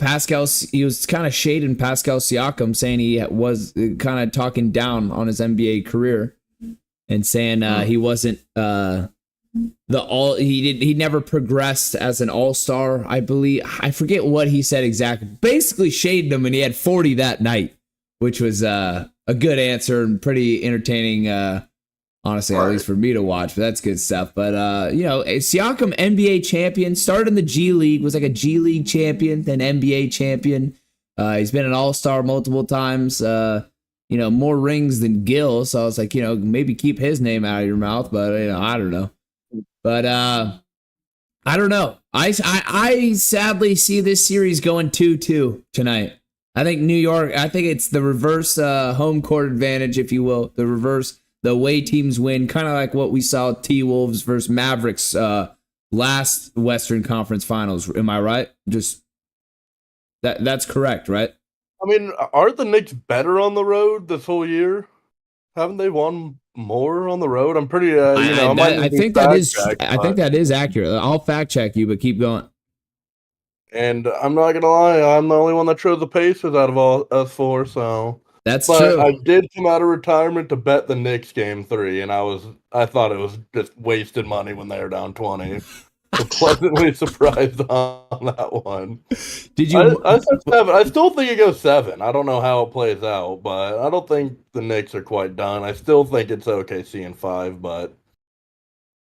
he was kind of shading Pascal Siakam, saying he was kind of talking down on his NBA career and saying he wasn't he never progressed as an all-star, I believe. I forget what he said exactly. Basically shaded him, and he had 40 that night, which was a good answer and pretty entertaining, honestly, at least for me to watch. But that's good stuff. But Siakam, NBA champion, started in the G League, was like a G League champion, then NBA champion. He's been an all-star multiple times. More rings than Gil. So I was like, maybe keep his name out of your mouth. But I don't know. But I don't know. I sadly see this series going 2-2 tonight. I think New York. I think it's the reverse home court advantage, if you will. The reverse. The away teams win, kind of like what we saw T-Wolves versus Mavericks last Western Conference Finals. Am I right? Just that's correct, right? I mean, aren't the Knicks better on the road this whole year? Haven't they won more on the road? I'm pretty, I think that is accurate. I'll fact check you, but keep going. And I'm not gonna lie, I'm the only one that chose the Pacers out of all us four, so. That's but true. I did come out of retirement to bet the Knicks game 3, and I thought it was just wasted money when they were down 20. So pleasantly surprised on that one. Did you? I said 7. I still think it goes 7. I don't know how it plays out, but I don't think the Knicks are quite done. I still think it's OKC in 5, but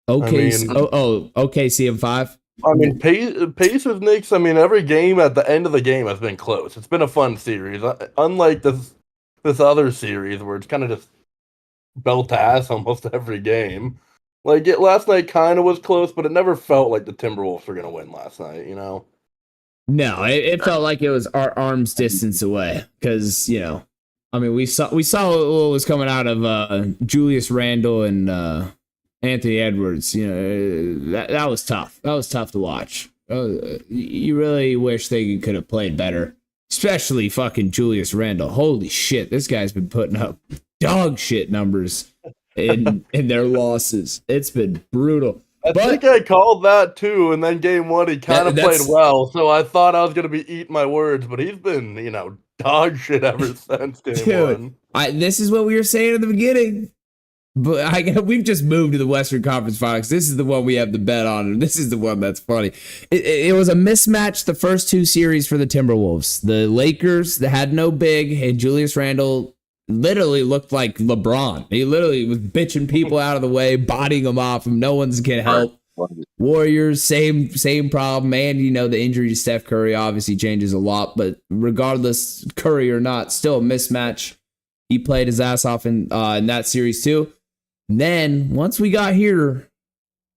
OKC in 5. I mean, Pacers Knicks. I mean, every game at the end of the game has been close. It's been a fun series, unlike this other series where it's kind of just belt to ass almost every game. Like last night kind of was close, but it never felt like the Timberwolves were going to win last night, No, it felt like it was our arm's distance away because, we saw what was coming out of Julius Randle and Anthony Edwards. That was tough. That was tough to watch. You really wish they could have played better. Especially fucking Julius Randle. Holy shit, this guy's been putting up dog shit numbers in their losses. It's been brutal. I think I called that too, and then game 1 he kind of played well, so I thought I was going to be eating my words, but he's been, dog shit ever since game 1. This is what we were saying in the beginning. But we've just moved to the Western Conference Finals. This is the one we have the bet on, and this is the one that's funny. It was a mismatch the first 2 series for the Timberwolves. The Lakers that had no big, and Julius Randle literally looked like LeBron. He literally was bitching people out of the way, bodying them off, and no one's can help. Warriors, same problem, and the injury to Steph Curry obviously changes a lot. But regardless, Curry or not, still a mismatch. He played his ass off in that series too. And then once we got here,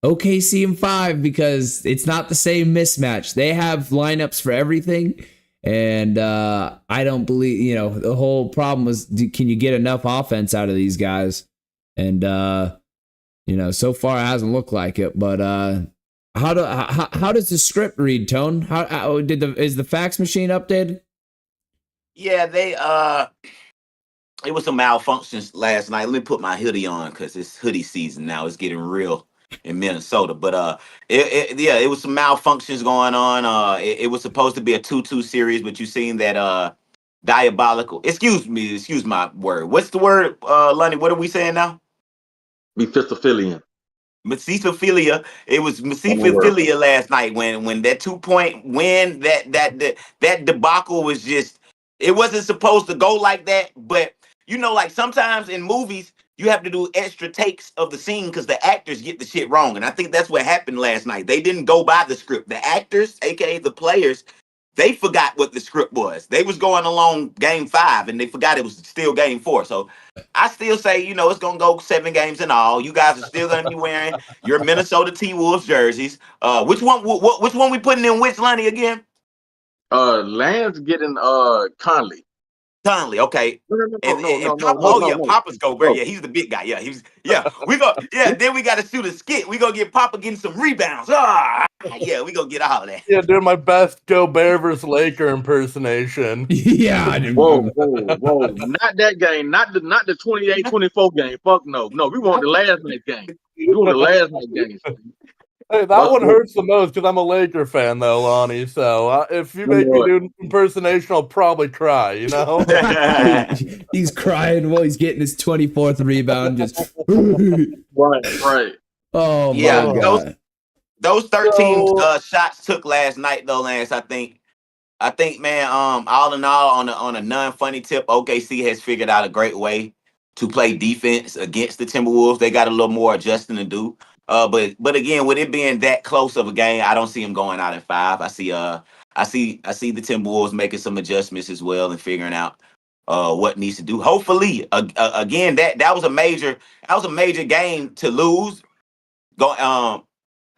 OKC in 5, because it's not the same mismatch. They have lineups for everything. And I don't believe, the whole problem was, can you get enough offense out of these guys? And, so far it hasn't looked like it. But how does the script read, Tone? Is the fax machine updated? Yeah, it was some malfunctions last night. Let me put my hoodie on because it's hoodie season now. It's getting real in Minnesota. But it was some malfunctions going on. It was supposed to be a 2-2 series, but you seen that diabolical. Excuse my word. What's the word, Lonnie? What are we saying now? Mephistophelian. Mephistophelian. It was Mephistophelian last night when that 2-point win, that debacle was just. It wasn't supposed to go like that, but like sometimes in movies you have to do extra takes of the scene because the actors get the shit wrong, and I think that's what happened last night. They didn't go by the script. The actors, aka the players, they forgot what the script was. They was going along game 5 and they forgot it was still game 4. So I still say, it's gonna go 7 games in all. You guys are still gonna be wearing your Minnesota T-Wolves jerseys. Which one? Which one we putting in which, Lonnie, again? Lance getting Conley. Conley, okay. No, Papa's Gobert. Yeah, he's the big guy. Then we gotta shoot a skit. We gonna get Papa getting some rebounds. We gonna get all of that. Yeah, doing my best Gobert versus Laker impersonation. Yeah. Whoa. Not that game. Not the 28-24 game. Fuck no. No, we want the last night game. We want the last night game. Hey, that one hurts the most because I'm a Laker fan, though, Lonnie. So if you make me do an impersonation, I'll probably cry, He's crying while he's getting his 24th rebound. Just right. Oh, my God. Those 13 shots took last night, though, Lance. I think, man, all in all, on a non-funny tip, OKC has figured out a great way to play defense against the Timberwolves. They got a little more adjusting to do. But again, with it being that close of a game, I don't see them going out in 5. I see the Timberwolves making some adjustments as well and figuring out what needs to do. Hopefully, again, that was a major game to lose.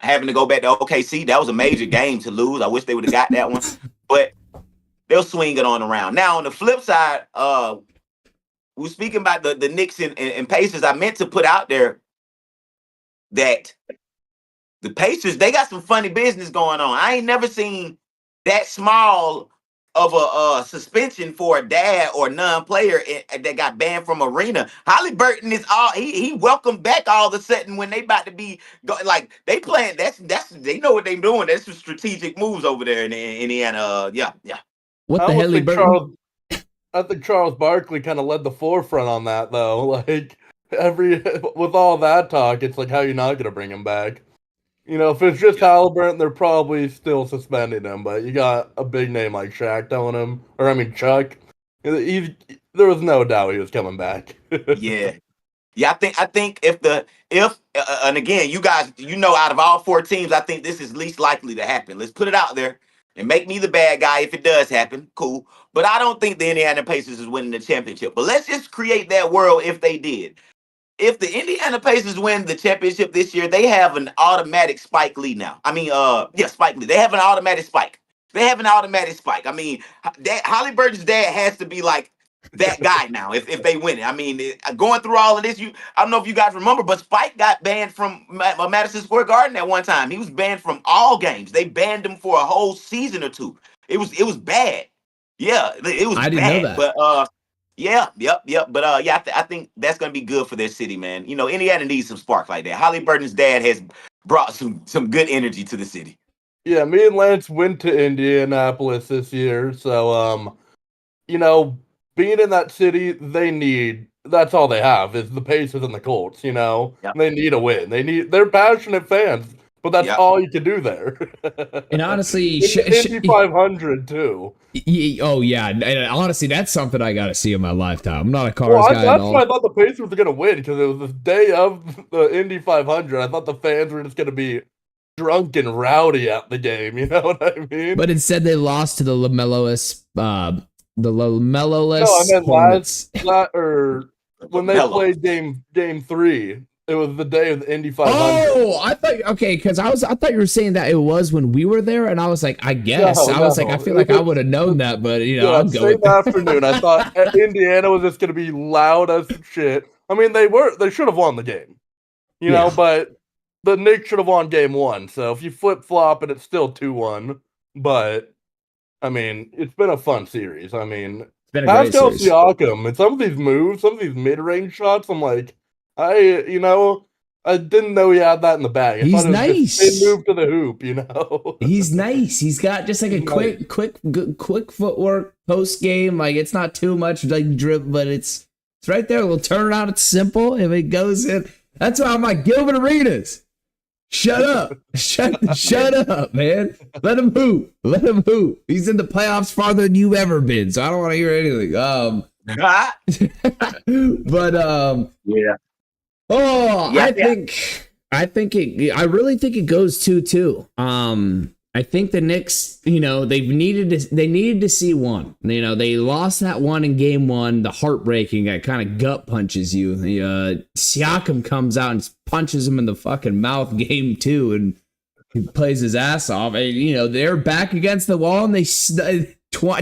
Having to go back to OKC, that was a major game to lose. I wish they would have got that one, but they'll swing it on around. Now on the flip side, we're speaking about the Knicks and Pacers. I meant to put out there that the Pacers, they got some funny business going on. I ain't never seen that small of a suspension for a dad or non-player that got banned from arena. Haliburton is he welcomed back all of a sudden when they about to be they playing. That's they know what they doing. That's some strategic moves over there in Indiana. Yeah. What the hell, Haliburton? I think Charles Barkley kind of led the forefront on that, though. With all that talk, it's like, how you not gonna bring him back? If it's just Haliburton, they're probably still suspending him. But you got a big name like Shaq telling him, Chuck. There was no doubt he was coming back. Yeah. I think if and again, you guys, out of all 4 teams, I think this is least likely to happen. Let's put it out there and make me the bad guy if it does happen. Cool. But I don't think the Indiana Pacers is winning the championship. But let's just create that world if they did. If the Indiana Pacers win the championship this year, they have an automatic Spike Lee now. Spike Lee. They have an automatic Spike. I mean, Haliburton's dad has to be like that guy now if they win it. I mean, going through all of this, I don't know if you guys remember, but Spike got banned from Madison Square Garden at one time. He was banned from all games. They banned him for a whole season or 2. It was bad. Yeah, it was. I didn't know that. But yep. But I think that's gonna be good for their city, man. Indiana needs some spark like that. Haliburton's dad has brought some good energy to the city. Yeah, me and Lance went to Indianapolis this year, so being in that city, that's all they have is the Pacers and the Colts. Yep. They need a win. They're passionate fans, but that's all you can do there. And honestly, Indy 500 too. Oh yeah, and honestly, that's something I got to see in my lifetime. I'm not a cars guy at all. That's why I thought the Pacers were going to win, because it was the day of the Indy 500. I thought the fans were just going to be drunk and rowdy at the game. You know what I mean? But instead, they lost to the LaMelo's. No, I meant when they played game 3. It was the day of the Indy 500. Oh, I thought you were saying that it was when we were there, and I was like, I guess. I feel like I would have known that, but I'll go same afternoon. I thought Indiana was just going to be loud as shit. I mean, they should have won the game, but the Knicks should have won game 1. So if you flip flop it, it's still 2-1. But I mean, it's been a fun series. I mean, it's been a great series. Siakam and some of these moves, some of these mid-range shots, I'm like, I didn't know he had that in the bag. He's nice. He moved to the hoop, He's nice. He's got just like a quick footwork post game. Like, it's not too much like drip, but it's right there. A little turnaround. It's simple. If it goes in, that's why I'm like, Gilbert Arenas. Shut up. Shut up, man. Let him hoop. He's in the playoffs farther than you've ever been, so I don't want to hear anything. Huh? But Yeah. oh, Yeah, I really think it goes 2-2. I think the Knicks, they needed to see one. They lost that one in game one, the heartbreaking that kind of gut punches you. Siakam comes out and punches him in the fucking mouth game two, and he plays his ass off. And, they're back against the wall, and they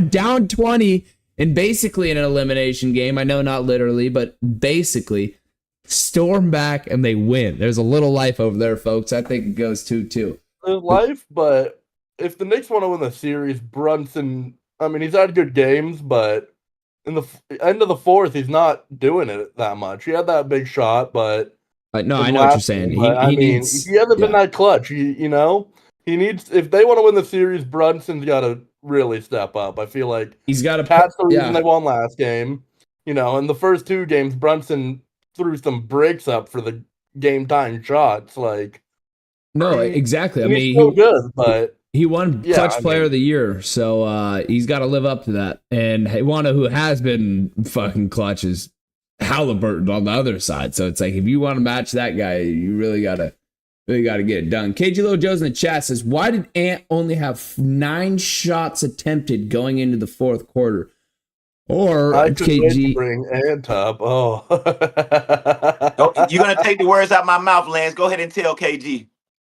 down 20, and basically in an elimination game. I know not literally, but basically storm back and they win. There's a little life over there, folks. I think it goes 2-2. There's life, but if the Knicks want to win the series, Brunson, he's had good games, but in the end of the fourth, he's not doing it that much. He had that big shot, but No, I know what you're saying. He hasn't been that clutch. He needs, if they want to win the series, Brunson's got to really step up. I feel like he's got to. That's the reason they won last game. In the first two games, Brunson threw some breaks up for the game time shots. No, exactly. He's so good, but he won Clutch Player of the Year, so he's got to live up to that. And Wanna, who has been fucking clutch, is Haliburton on the other side. So it's like, if you want to match that guy, you really gotta get it done. KG Little Joe's in the chat says, why did Ant only have 9 shots attempted going into the fourth quarter? Or I could wait to KG bring Ant up. Oh, You're gonna take the words out of my mouth, Lance. Go ahead and tell KG.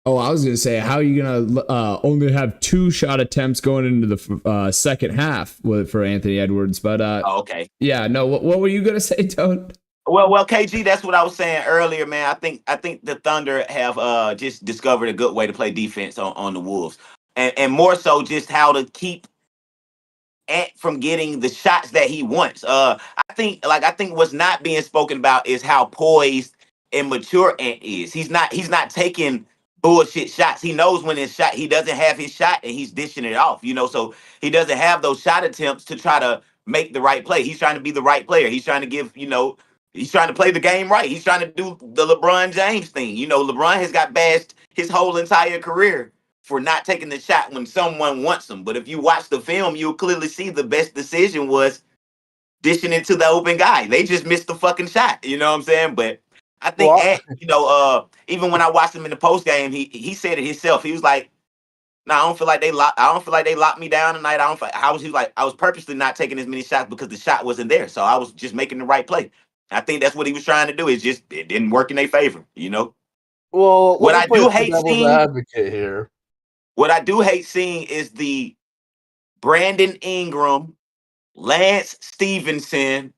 Oh, I was going to say, how are you going to only have 2 shot attempts going into the second half for Anthony Edwards? But okay. Yeah, no. What were you going to say, Tone? Well, KG, that's what I was saying earlier, man. I think the Thunder have just discovered a good way to play defense on the Wolves, and more so just how to keep Ant from getting the shots that he wants. I think what's not being spoken about is how poised and mature Ant is. He's not taking bullshit shots. He knows when his shot, he doesn't have his shot and he's dishing it off, so he doesn't have those shot attempts to try to make the right play. He's trying to be the right player. He's trying to give, he's trying to play the game right. He's trying to do the LeBron James thing. LeBron has got bashed his whole entire career for not taking the shot when someone wants him. But if you watch the film, you'll clearly see the best decision was dishing it to the open guy. They just missed the fucking shot. You know what I'm saying? But I think, even when I watched him in the post game, he said it himself. He was like, "No, I don't feel like they locked me down tonight. He was like, I was purposely not taking as many shots because the shot wasn't there. So I was just making the right play." I think that's what he was trying to do. It didn't work in their favor. Well, what I do hate seeing advocate here. What I do hate seeing is the Brandon Ingram, Lance Stevenson,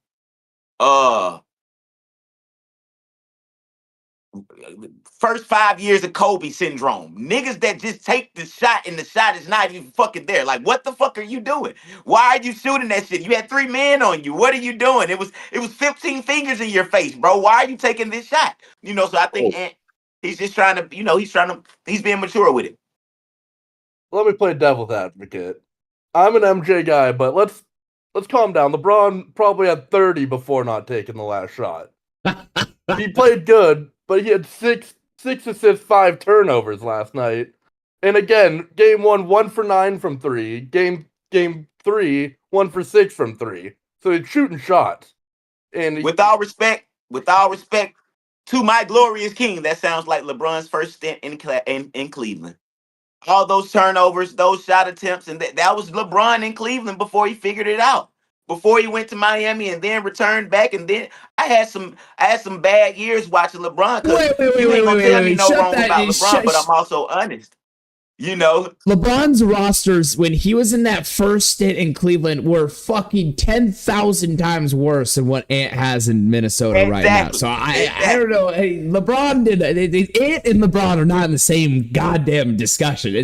first 5 years of Kobe syndrome. Niggas that just take the shot and the shot is not even fucking there. Like, what the fuck are you doing? Why are you shooting that shit? You had 3 men on you. What are you doing? It was 15 fingers in your face, bro. Why are you taking this shot? So I think he's just trying to, he's being mature with it. Let me play devil's advocate. I'm an MJ guy, but let's calm down. LeBron probably had 30 before not taking the last shot. He played good, but he had 6 assists, 5 turnovers last night. And again, game 1 for 9 from 3. Game 3, 1 for 6 from 3. So he's shooting shots. And with all respect to my glorious king, that sounds like LeBron's first stint in Cleveland. All those turnovers, those shot attempts, and that was LeBron in Cleveland before he figured it out. Before he went to Miami and then returned back, and then I had some bad years watching LeBron. You ain't gonna tell me no wrong about LeBron, but I'm also honest. LeBron's rosters when he was in that first stint in Cleveland were fucking 10,000 times worse than what Ant has in Minnesota right now. So I don't know. Hey, LeBron Ant and LeBron are not in the same goddamn discussion.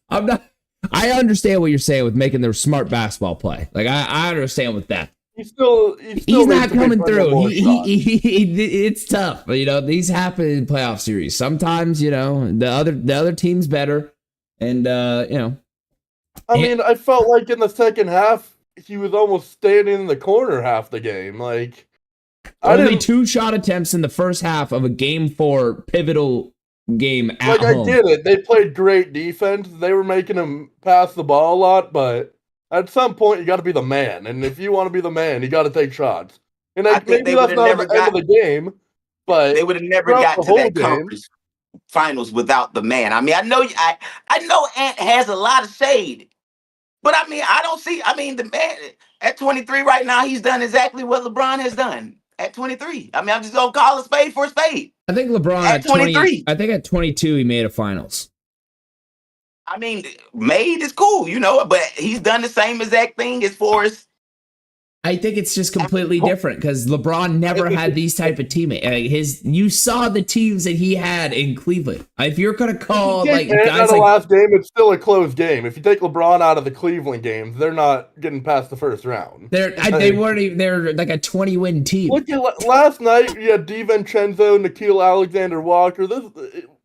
I'm not. I understand what you're saying with making their smart basketball play. Like I understand with that. He's not coming through. It's tough. These happen in playoff series. Sometimes, the other team's better. And I felt like in the second half he was almost standing in the corner half the game. Like only 2 shot attempts in the first half of a game 4 pivotal game at home. I get it. They played great defense. They were making him pass the ball a lot, but At some point, you got to be the man, and if you want to be the man, you got to take shots. And I think maybe they that's would've not never at the end of the game, but They would have never throughout got the to whole that game, conference finals without the man. I mean, I know Ant has a lot of shade, but I mean, I don't see. I mean, the man at 23 right now, he's done exactly what LeBron has done at 23. I mean, I'm just gonna call a spade for a spade. I think LeBron At at 20. 23. I think at 22 he made a finals. I mean, made is cool, you know, but he's done the same exact thing as far as. I think it's just completely different because LeBron never had these type of teammates. You saw the teams that he had in Cleveland. If you're gonna call like out guys of the like last game, it's still a close game. If you take LeBron out of the Cleveland games, they're not getting past the first round. they weren't even, they're like a 20-win team. Look at last night. You had DiVincenzo, Nikhil Alexander-Walker.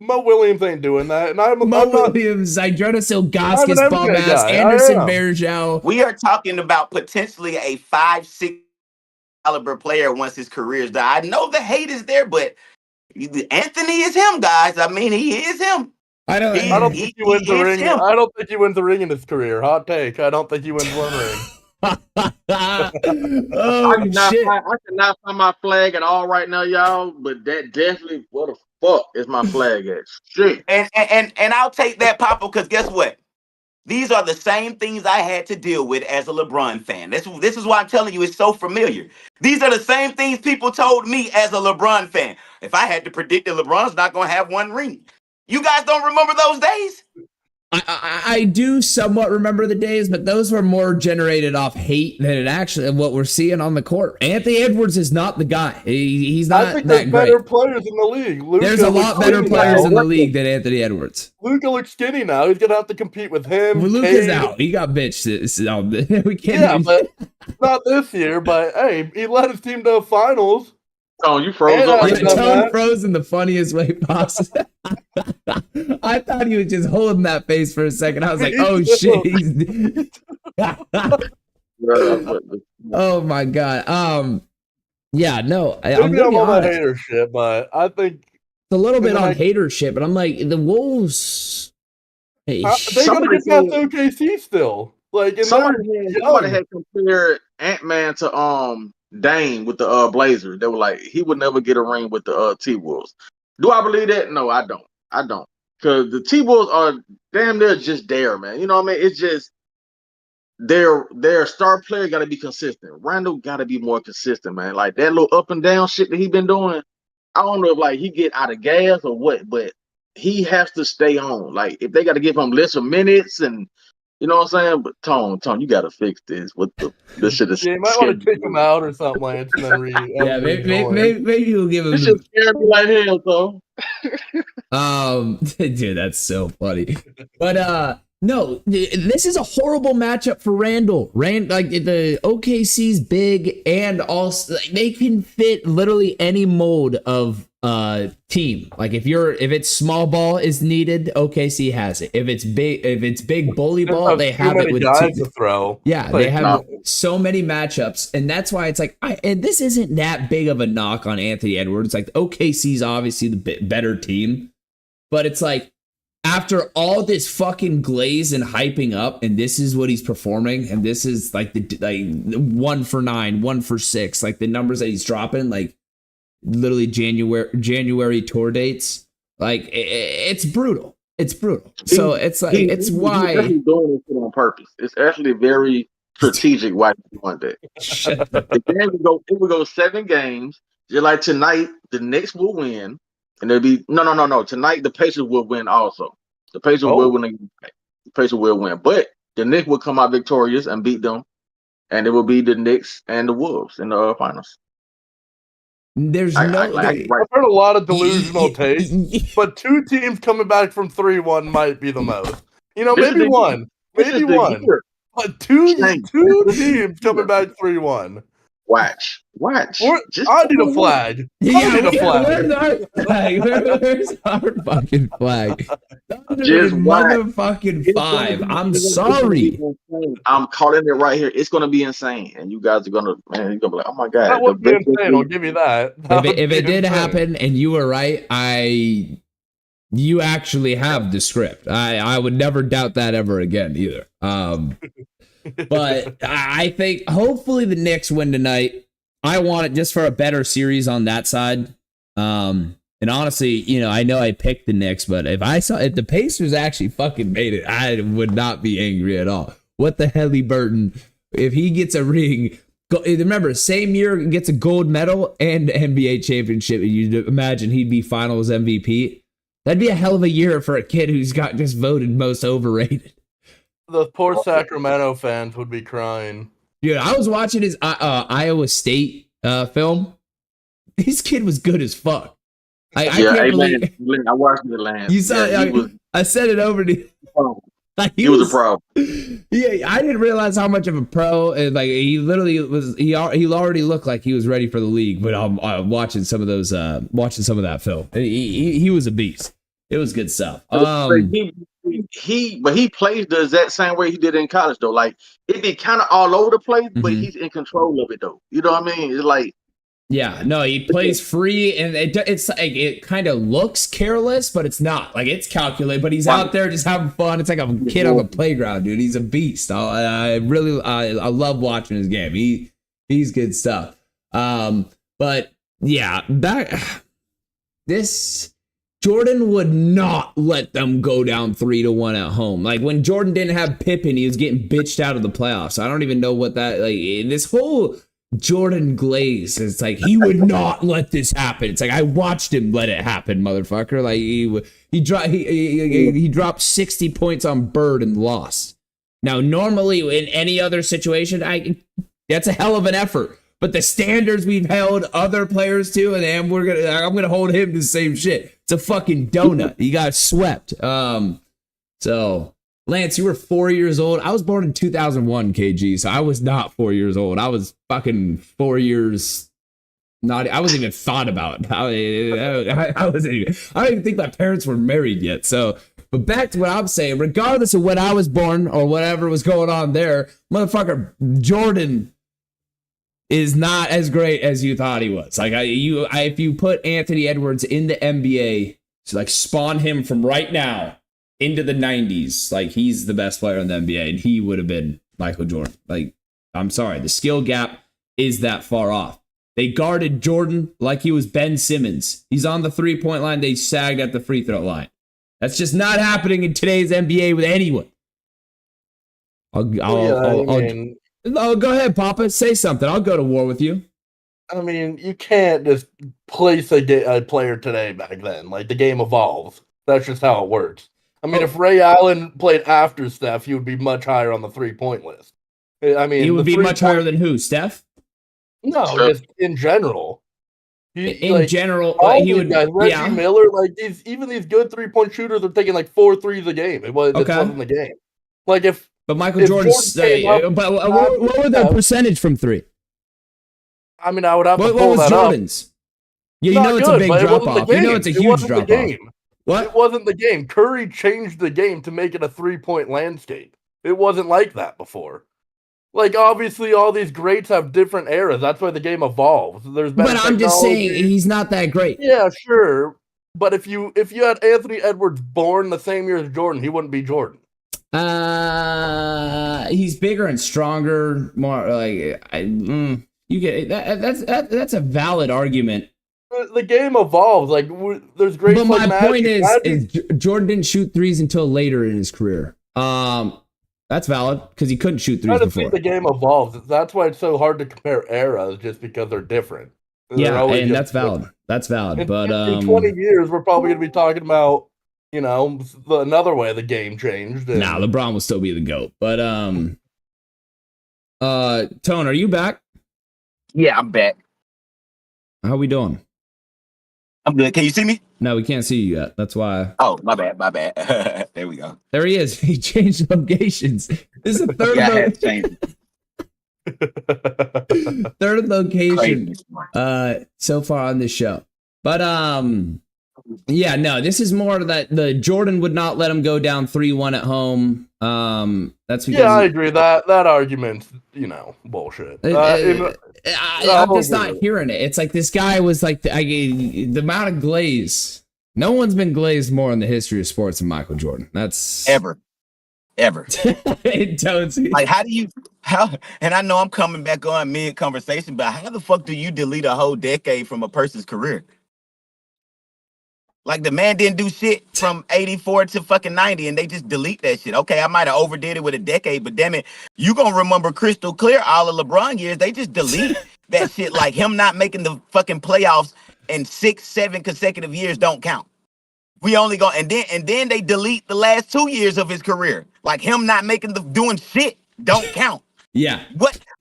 Mo Williams ain't doing that, and Mo Williams, Zydrunas Ilgauskas, I'm an bum NBA ass, guy. Anderson I am. Varejao. We are talking about potentially a 5-6 caliber player once his career is done. I know the hate is there, but Anthony is him, guys. I mean, he is him. I don't think he wins the ring. I don't think he wins the ring in his career. Hot take. I don't think he wins one ring. Oh shit! I cannot find my flag at all right now, y'all. But that definitely, what the fuck is my flag at? Shit. And I'll take that, Papa, because guess what? These are the same things I had to deal with as a LeBron fan. This is why I'm telling you it's so familiar. These are the same things people told me as a LeBron fan. If I had to predict that LeBron's not going to have one ring. You guys don't remember those days? I do somewhat remember the days, but those were more generated off hate than it actually what we're seeing on the court. Anthony Edwards is not the guy. He's not I think that there's great. better players in the league. There's a lot better players in the league than Anthony Edwards. Luka looks skinny now. He's gonna have to compete with him. Well, Luka's out. He got bitched. We can't. Yeah, but not this year. But hey, he led his team to the finals. Oh, you froze Yeah, up. Yeah, I know Tone that. froze in the funniest way possible. I thought he was just holding that face for a second. I was like, oh shit. Oh my god. Yeah, no. I'm Maybe I'm on honest. the hater shit, but I think It's a little bit on like- hater shit, but I'm like, the Wolves. Hey, they gotta Somebody get past OKC still. Like, and Somebody they're had compared Ant-Man to Dame with the Blazers. They were like, he would never get a ring with the T-Wolves. Do I believe that? No, I don't. Because the T-Wolves are damn near just there, man. You know what I mean? It's just their star player got to be consistent. Randall got to be more consistent, man. Like that little up and down shit that he been doing. I don't know if like he get out of gas or what, but he has to stay on. Like if they got to give him less of minutes and you know what I'm saying? But Tone, you got to fix this. What this shit is? yeah, you might want to kick him out or something, Lance, and then yeah, maybe we'll give him. This shit scared me like hell, Tone. Dude, that's so funny. But no, this is a horrible matchup for Randall. Like the OKC's big, and also like, they can fit literally any mode of team. Like if it's small ball is needed, OKC has it. If it's big bully ball, they have it with guys two. to throw. Yeah, Like, they have so many matchups, and that's why it's like, and this isn't that big of a knock on Anthony Edwards. Like OKC's obviously the better team, but it's like after all this fucking glaze and hyping up, and this is what he's performing, and this is like the 1 for 9, 1 for 6, like the numbers that he's dropping, like literally January tour dates, like it's brutal. It's brutal. So it's like it's why he's doing it on purpose. It's actually very strategic why he's doing that. If we go 7 games, just like tonight, the Knicks will win, and there'll be no. Tonight the Pacers will win also. The Pacers will win. The Pacers will win, but the Knicks will come out victorious and beat them, and it will be the Knicks and the Wolves in the finals. there's I've heard a lot of delusional takes, but 2 teams coming back from 3-1 might be the most. You know, maybe one. Maybe one. But two teams coming back 3-1. Watch. I need a flag. Yeah, I need a flag. where's our flag? Where's our fucking flag? Just motherfucking 5. I'm sorry. I'm calling it right here. It's gonna be insane, and you guys are gonna, man, you're gonna be like, oh my god. That would be insane. I'll give you that. If it did happen and you were right, you actually have the script. I would never doubt that ever again either. But I think hopefully the Knicks win tonight. I want it just for a better series on that side. And honestly, I know I picked the Knicks, but if the Pacers actually fucking made it, I would not be angry at all. What the Haliburton, if he gets a ring, remember, same year gets a gold medal and NBA championship, and you'd imagine he'd be finals MVP. That'd be a hell of a year for a kid who's got just voted most overrated. The poor Sacramento fans would be crying. Dude, I was watching his Iowa State film. This kid was good as fuck. I can't believe I watched the Lantz. you saw. I sent it over to you. He was a pro. Yeah, I didn't realize how much of a pro. And like he literally was. He already looked like he was ready for the league. But I'm watching some of those. Watching some of that film. He was a beast. It was good stuff. He plays the exact same way he did in college though. Like it be kind of all over the place, but he's in control of it though. You know what I mean? It's like. Yeah, no, he plays free, and it's like it kind of looks careless, but it's not. Like it's calculated, but he's out there just having fun. It's like a kid on the playground, dude. He's a beast. I love watching his game. He's good stuff. But yeah, this Jordan would not let them go down 3-1 at home. Like when Jordan didn't have Pippen, he was getting bitched out of the playoffs. I don't even know what that like. This whole Jordan glaze. It's like he would not let this happen. It's like I watched him let it happen, motherfucker. Like he dropped 60 points on Bird and lost. Now, normally in any other situation, that's a hell of an effort. But the standards we've held other players to, and then I'm gonna hold him to the same shit. It's a fucking donut. He got swept. So. Lance, you were 4 years old. I was born in 2001, KG, so I was not 4 years old. I was fucking 4 years. I wasn't even thought about. I don't even think my parents were married yet. So, but back to what I'm saying, regardless of when I was born or whatever was going on there, motherfucker, Jordan is not as great as you thought he was. Like if you put Anthony Edwards in the NBA, so like spawn him from right now into the 90s, like he's the best player in the NBA, and he would have been Michael Jordan. Like, I'm sorry, the skill gap is that far off. They guarded Jordan like he was Ben Simmons. He's on the 3-point line. They sagged at the free throw line. That's just not happening in today's NBA with anyone. Go ahead, Papa. Say something. I'll go to war with you. I mean, you can't just place a player today back then. Like, the game evolves. That's just how it works. I mean, if Ray Allen played after Steph, he would be much higher on the 3-point list. I mean, he would be much higher than who? Steph? No, just in general. General, he would. Guys, Reggie Miller, like these good 3-point shooters are taking like 4 threes a game. It wasn't the game. Like but Michael Jordan. But what were their percentage from 3? I mean, I would have to pull what was that Jordan's? up. Yeah, you know it's a big drop off. You know it's a huge drop off. What? It wasn't the game. Curry changed the game to make it a 3-point landscape. It wasn't like that before. Like, obviously, all these greats have different eras. That's why the game evolves. But I'm just saying, he's not that great. Yeah, sure. But if you had Anthony Edwards born the same year as Jordan, he wouldn't be Jordan. He's bigger and stronger. More like you get that's a valid argument. The game evolves. Like there's great. But my point is Jordan didn't shoot threes until later in his career. That's valid because he couldn't shoot threes before. The game evolves. That's why it's so hard to compare eras, just because they're different. Yeah, and that's valid. That's valid. But in 20 years, we're probably going to be talking about another way the game changed. Nah, LeBron will still be the GOAT. But Tone, are you back? Yeah, I'm back. How we doing? I'm good. Can you see me? No, we can't see you yet. That's why. Oh, my bad. There we go. There he is. He changed locations. This is the third third location so far on this show. But yeah, no, this is more that the Jordan would not let him go down 3-1 at home. That's because I agree that argument's bullshit. I'm just not hearing it. It's like this guy was like the amount of glaze. No one's been glazed more in the history of sports than Michael Jordan. That's ever. ever. Don't see. Like, how? And I know I'm coming back on mid conversation, but how the fuck do you delete a whole decade from a person's career? Like, the man didn't do shit from 84 to fucking 90, and they just delete that shit. Okay, I might have overdid it with a decade, but damn it, you gonna remember crystal clear all of LeBron years. They just delete that shit. Like, him not making the fucking playoffs in 6-7 consecutive years don't count. We only go, and then they delete the last 2 years of his career. Like, him not making doing shit don't count. Yeah.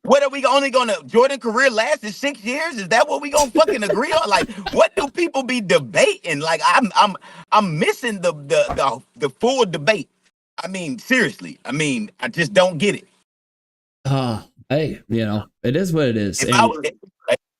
What are we only gonna? Jordan career lasted 6 years. Is that what we gonna fucking agree on? Like, what do people be debating? Like, I'm missing the full debate. I mean, seriously. I mean, I just don't get it. Hey, it is what it is. If And, I was,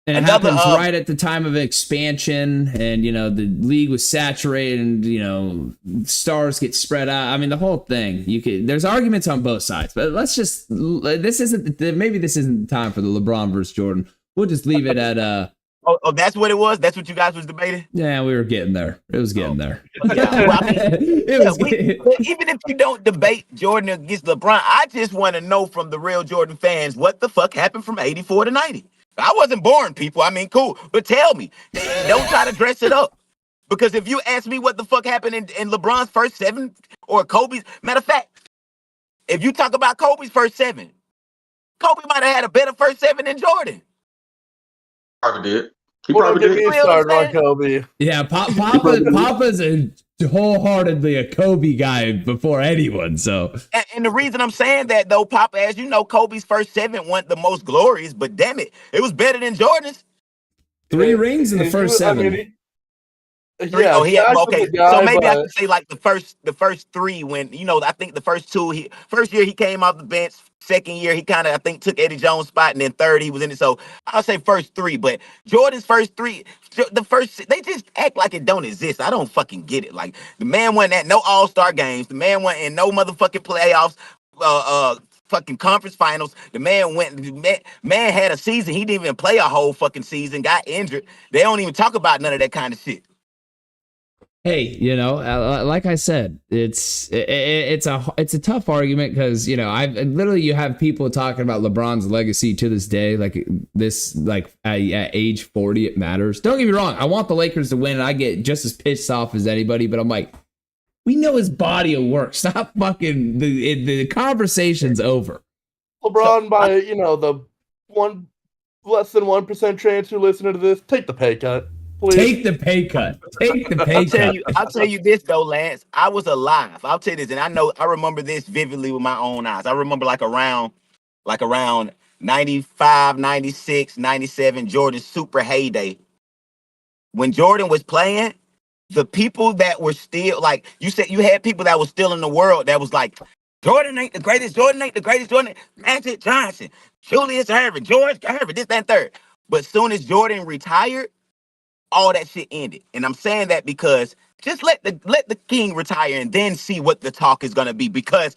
and it another, happens right at the time of expansion, and the league was saturated, and stars get spread out. I mean, the whole thing. There's arguments on both sides, but this isn't the time for the LeBron versus Jordan. We'll just leave it at oh, that's what it was. That's what you guys was debating. Yeah, we were getting there. It was getting there. Yeah, well, I mean, even if you don't debate Jordan against LeBron, I just want to know from the real Jordan fans what the fuck happened from 84 to 90. I wasn't born, people. I mean, cool. But tell me. Don't try to dress it up. Because if you ask me what the fuck happened in LeBron's first 7 or Kobe's, matter of fact, if you talk about Kobe's first 7, Kobe might have had a better first 7 than Jordan. Probably did. He Well, probably don't get did. me started on Kobe. Yeah, Papa's wholeheartedly a Kobe guy before anyone. So, and the reason I'm saying that, though, Papa, as you know, Kobe's first 7 weren't the most glorious, but damn it, it was better than Jordan's. 3 rings in the first 7. Yeah, he had, okay. guy, So maybe I but could say like the first 3 when I think the first 2 first year he came off the bench. Second year he kind of I think took Eddie Jones' spot, and then third he was in it. So I'll say first 3. But Jordan's first 3, they just act like it don't exist. I don't fucking get it. Like the man went at no All-Star games. The man went in no motherfucking playoffs. Fucking conference finals. The man man had a season. He didn't even play a whole fucking season. Got injured. They don't even talk about none of that kind of shit. Hey, like I said, it's a tough argument because you have people talking about LeBron's legacy to this day, at age 40 it matters. Don't get me wrong, I want the Lakers to win, and I get just as pissed off as anybody, but I'm like, we know his body of work. Stop fucking the conversation's over. LeBron, by the less than 1% chance you're listening to this, take the pay cut. Please. Take the pay cut. I'll tell you this though, Lance. I was alive. I'll tell you this, and I remember this vividly with my own eyes. I remember like around 95, 96, 97, Jordan's super heyday. When Jordan was playing, the people that were still like you said, you had people that were still in the world that was like, Jordan ain't the greatest. Jordan, Magic Johnson, Julius Erving, George Gervin, this, that, and third. But soon as Jordan retired, all that shit ended. And I'm saying that because just let the king retire and then see what the talk is gonna be. Because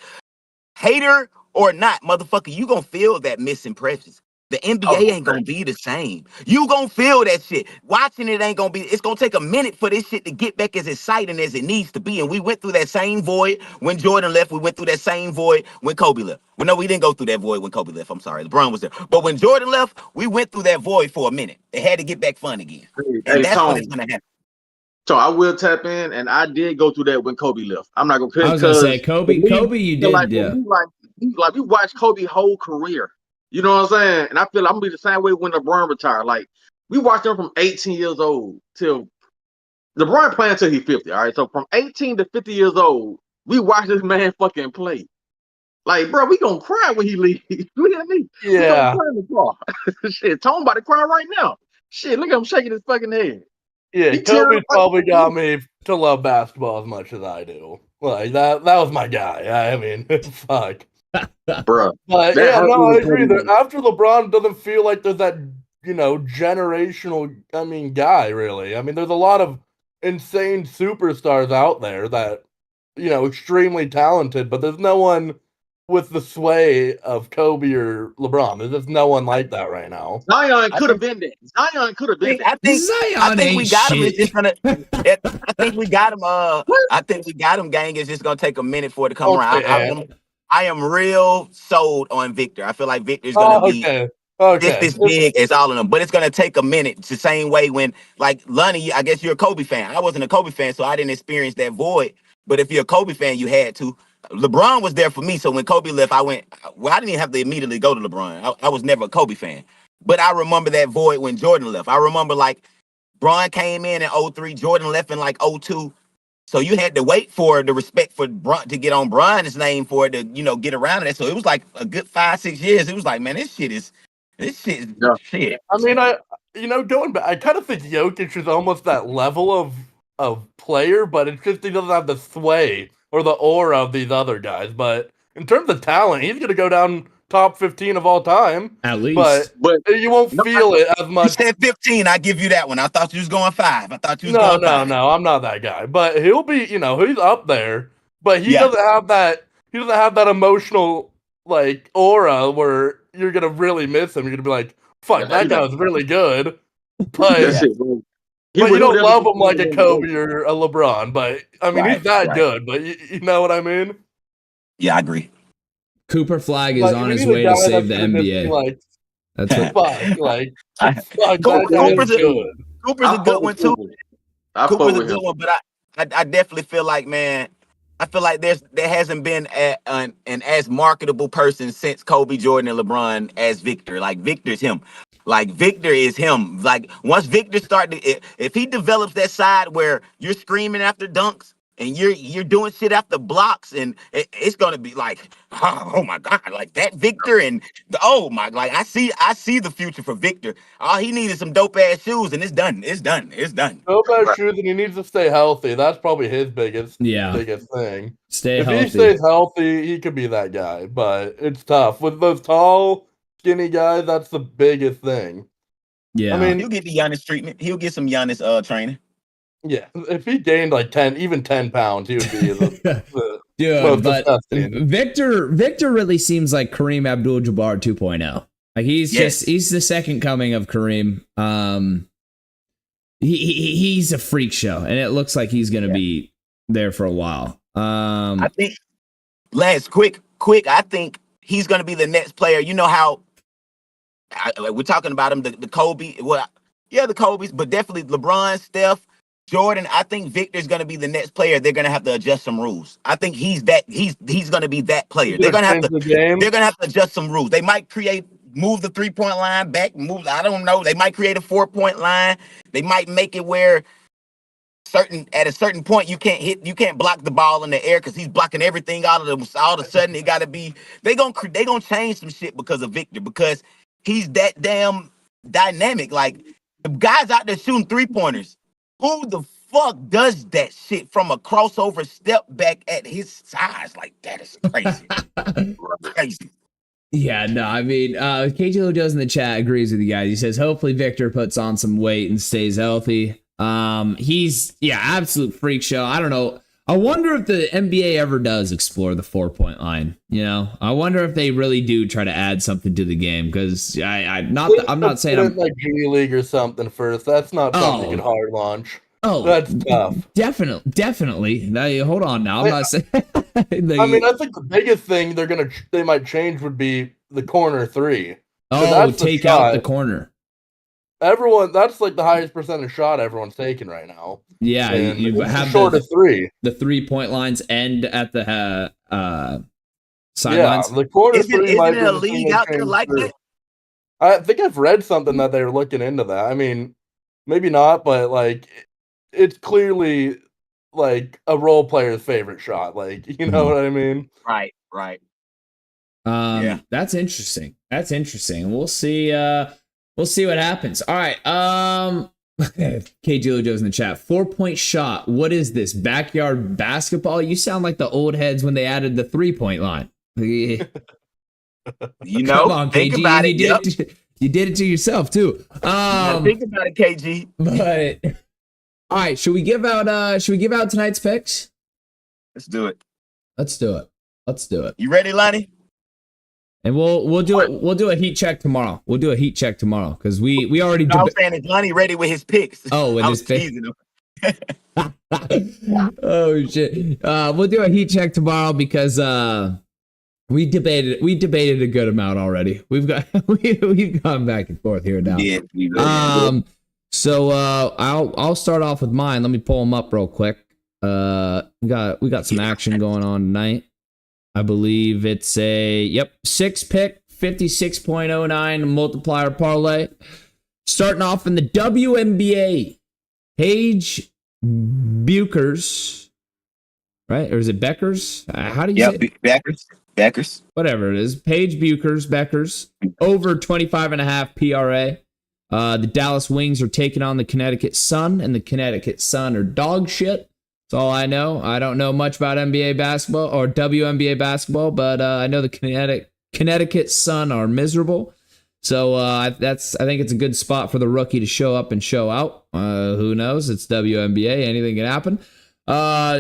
hater or not, motherfucker, you gonna feel that misimpressions. The NBA ain't gonna be the same. You gonna feel that shit. Watching it ain't gonna be. It's gonna take a minute for this shit to get back as exciting as it needs to be. And we went through that same void when Jordan left. We went through that same void when Kobe left. Well, no, we didn't go through that void when Kobe left. I'm sorry, LeBron was there. But when Jordan left, we went through that void for a minute. It had to get back fun again. And that's when it's gonna happen. So I will tap in, and I did go through that when Kobe left. I'm not gonna. I was gonna say Kobe, you did, yeah. We watched Kobe's whole career. You know what I'm saying? And I feel I'm gonna be the same way when LeBron retired. Like we watched him from 18 years old till LeBron playing until he's 50. All right, so from 18 to 50 years old, we watched this man fucking play. Like, bro, we gonna cry when he leaves. Look at me. Yeah. Shit, Tone about to cry right now. Shit, look at him shaking his fucking head. Yeah, Kobe probably got me to love basketball as much as I do. Like that was my guy. I mean, fuck. Bro. But yeah, no, I agree. After LeBron, doesn't feel like there's that, generational, guy, really. I mean, there's a lot of insane superstars out there that, extremely talented, but there's no one with the sway of Kobe or LeBron. There's just no one like that right now. Zion could have been there. I think we got him. It's just gonna. I think we got him. I think we got him. Gang, it's just gonna take a minute for it to come around. I am real sold on Victor. I feel like Victor's gonna be just Okay. as big as all of them, but it's gonna take a minute. It's the same way when, like Lonnie, I guess you're a Kobe fan. I wasn't a Kobe fan, so I didn't experience that void. But if you're a Kobe fan, you had to. LeBron was there for me, so when Kobe left, I didn't even have to immediately go to LeBron. I was never a Kobe fan, but I remember that void when Jordan left. I remember like Bron came in 03, Jordan left in like 02. So you had to wait for the respect for Bron to get on Bron's name for it to, get around it. So it was like a good 5-6 years. It was like, man, this shit is shit. I mean, going back, I kind of think Jokic is almost that level of player, but it's just he doesn't have the sway or the aura of these other guys. But in terms of talent, he's going to go down top 15 of all time. At least. But you won't feel it as You much. said 15. I give you that one. I thought you was going 5. I thought you was No, going 5. no, I'm not that guy. But he'll be, he's up there. But he doesn't have that. He doesn't have that emotional like aura where you're gonna really miss him. You're gonna be like, "Fuck, that guy was really good." But That's it, bro. but you don't love him like a Kobe. Kobe or a LeBron. But I mean, he's that good. But you know what I mean? Yeah, I agree. Cooper Flag is Like, on we his need a way to guy save that's the gonna just be NBA. Like, That's what, fuck, like, fuck, that Cooper's guy is a- good. Cooper's a good one too. I fuck Cooper's a with good him. one, but I definitely feel like, man, I feel like there hasn't been an as marketable person since Kobe, Jordan, and LeBron as Victor. Like Victor's him. Like Victor is him. Like once Victor if he develops that side where you're screaming after dunks and you're doing shit after blocks, and it's gonna be like, oh my god, like that Victor, and like I see the future for Victor. All he needed some dope ass shoes, and it's done. No bad shoes, and he needs to stay healthy. That's probably his biggest yeah. thing. Stay If healthy. he stays healthy, he could be that guy. But it's tough with those tall, skinny guys. That's the biggest thing. Yeah. I mean, He'll get the Giannis treatment. He'll get some Giannis training. yeah. If he gained like 10 pounds, he would be the Dude, most but disgusting. Victor really seems like Kareem Abdul-Jabbar 2.0. Like he's the second coming of Kareem. He's a freak show, and it looks like he's gonna be there for a while. I think Lance, quick. I think he's gonna be the next player. You know how we're talking about him, the Kobe. Well, yeah, the Kobe's, but definitely LeBron, Steph, Jordan. I think Victor's gonna be the next player. They're gonna have to adjust some rules. I think he's gonna be that player. They're gonna have to adjust some rules. They might move the 3-point line back, I don't know. They might create a 4-point line. They might make it where at a certain point you can't block the ball in the air because he's blocking everything out of them. All of a sudden it gotta be they gonna change some shit because of Victor, because he's that damn dynamic. Like the guys out there shooting 3-pointers. Who the fuck does that shit from a crossover step back at his size? Like that is crazy. Crazy. Yeah, no, I mean, KJ Lou does in the chat agrees with you guys. He says, hopefully Victor puts on some weight and stays healthy. He's, absolute freak show. I don't know. I wonder if the NBA ever does explore the 4-point line. I wonder if they really do try to add something to the game, because I'm not saying I'm like G League or something first. That's not something you can hard launch. Oh, that's tough. Definitely. Now, hold on. Now, I'm not saying. I mean, I think the biggest thing they might change would be the corner 3. Oh, take out the corner. That's like the highest percentage shot everyone's taking right now. Yeah, and you have short of 3. The 3-point lines end at the sidelines. Yeah, the corner 3 might be be a league out there like that. I think I've read something that they're looking into that. I mean, maybe not, but like it's clearly like a role player's favorite shot. Like, you know what I mean? Right. That's interesting. We'll see. We'll see what happens. All right. K. Julio Joe's in the chat. 4-point shot. What is this? Backyard basketball? You sound like the old heads when they added the 3-point line. Come on, think KG, about it. You did it to yourself too. Think about it, KG. But all right, should we give out tonight's picks? Let's do it. Let's do it. You ready, Lonnie? And we'll do a heat check tomorrow. Because we already I was saying, is Lonnie ready with his picks? Oh, with his picks. Oh shit. We'll do a heat check tomorrow because We debated a good amount already. We've gone back and forth here now. Yeah, we really So I'll start off with mine. Let me pull them up real quick. We got some action going on tonight. I believe it's a 6-pick 56.09 multiplier parlay. Starting off in the WNBA, Paige Buchers, right? Or is it Beckers? How do you say it? Beckers. Whatever it is. Paige Beckers, over 25.5 PRA. The Dallas Wings are taking on the Connecticut Sun, and the Connecticut Sun are dog shit. That's all I know. I don't know much about NBA basketball or WNBA basketball, but I know the Connecticut Sun are miserable. So I think it's a good spot for the rookie to show up and show out. Who knows? It's WNBA. Anything can happen.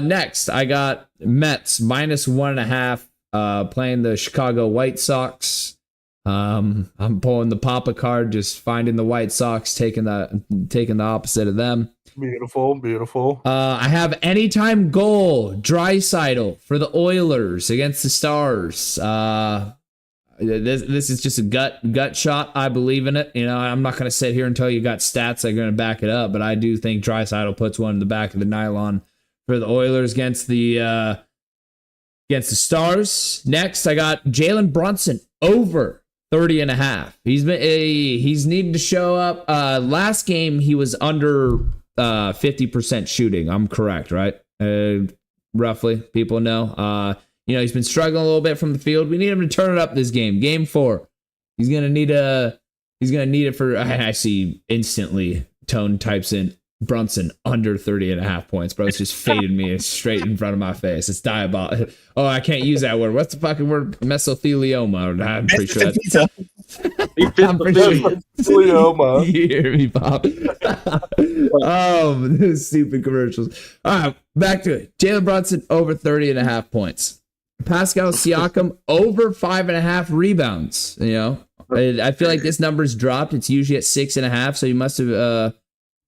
Next, I got Mets -1.5 playing the Chicago White Sox. I'm pulling the Papa card, just finding the White Sox, taking the opposite of them. Beautiful. I have anytime goal, Draisaitl for the Oilers against the Stars. This is just a gut shot. I believe in it. You know, I'm not going to sit here and tell you got stats that are going to back it up, but I do think Draisaitl puts one in the back of the nylon for the Oilers against the Stars. Next, I got Jalen Brunson over 30.5. He's needed to show up. Last game he was under 50% shooting. I'm correct, right? Roughly, people know. He's been struggling a little bit from the field. We need him to turn it up this game. Game 4. He's gonna need it for. I see instantly. Tone types in Brunson under 30.5 points, bro. It's just faded me straight in front of my face. It's diabolical. Oh, I can't use that word. What's the fucking word? Mesothelioma. I'm pretty sure that's. I'm pretty sure. Mesothelioma. You hear me, Bob? Those stupid commercials. All right, back to it. Jalen Brunson over 30.5 points. Pascal Siakam over 5.5 rebounds. I feel like this number's dropped. It's usually at 6.5, so he must have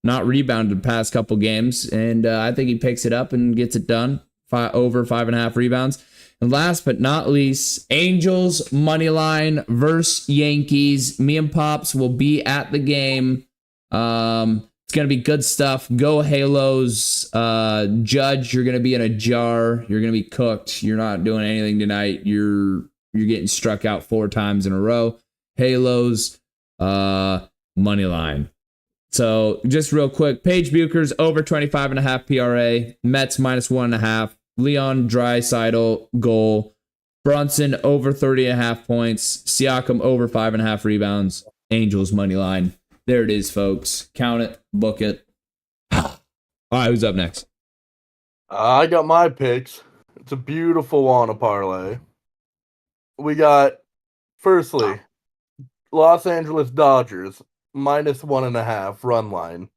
not rebounded the past couple games, and I think he picks it up and gets it done. Over 5.5 rebounds. And last but not least, Angels money line versus Yankees. Me and Pops will be at the game. It's gonna be good stuff. Go Halos. Judge, you're gonna be in a jar. You're gonna be cooked. You're not doing anything tonight. You're getting struck out 4 times in a row. Halos, money line. So just real quick, Paige Buchers over 25.5 PRA. Mets -1.5. Leon Draisaitl goal. Brunson over 30.5 points. Siakam over 5.5 rebounds. Angels money line. There it is, folks. Count it, book it. All right, who's up next? I got my picks. It's a beautiful Wanna Parlay. We got, firstly, Los Angeles Dodgers -1.5 run line.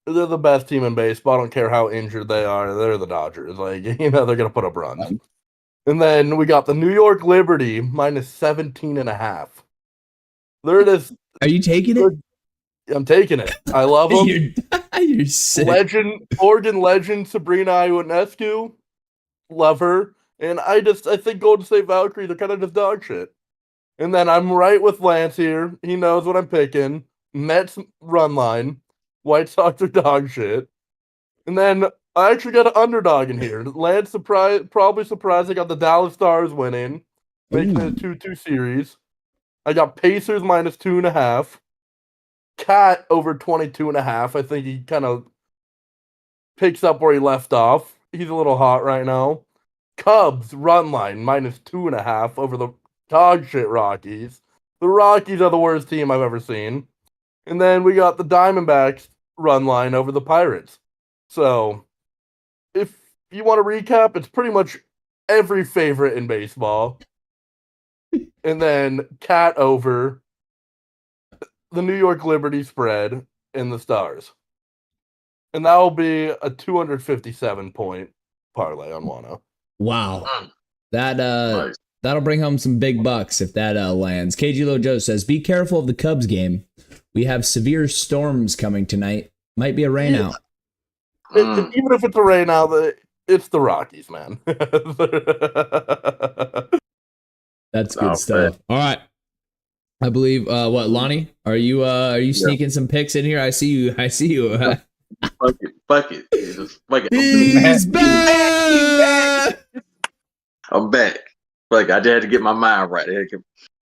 They're the best team in baseball. I don't care how injured they are. They're the Dodgers. They're going to put up runs. And then we got the New York Liberty -17.5. There it is. Are you taking it? I'm taking it. I love them. You're sick. Oregon legend Sabrina Ionescu. Love her. And I think Golden State Valkyries are kind of just dog shit. And then I'm right with Lance here. He knows what I'm picking. Mets run line. White Sox are dog shit. And then I actually got an underdog in here. Lance probably surprised I got the Dallas Stars winning, making it a 2-2 series. I got Pacers -2.5. Cat over 22.5. I think he kind of picks up where he left off. He's a little hot right now. Cubs run line -2.5 over the dog shit Rockies. The Rockies are the worst team I've ever seen. And then we got the Diamondbacks run line over the Pirates. So, if you want to recap, it's pretty much every favorite in baseball. And then Cat over the New York Liberty spread and the Stars. And that will be a 257-point parlay on Wanna. Wow. That'll bring home some big bucks if that lands. KG Lo Joe says, be careful of the Cubs game. We have severe storms coming tonight. Might be a rainout. Even if it's a rainout, It's the Rockies, man. That's good stuff. All right. I believe what, Lonnie? Are you sneaking some picks in here? I see you. Fuck it. Just fuck it. He's back. I'm back. Fuck it. I just had to get my mind right.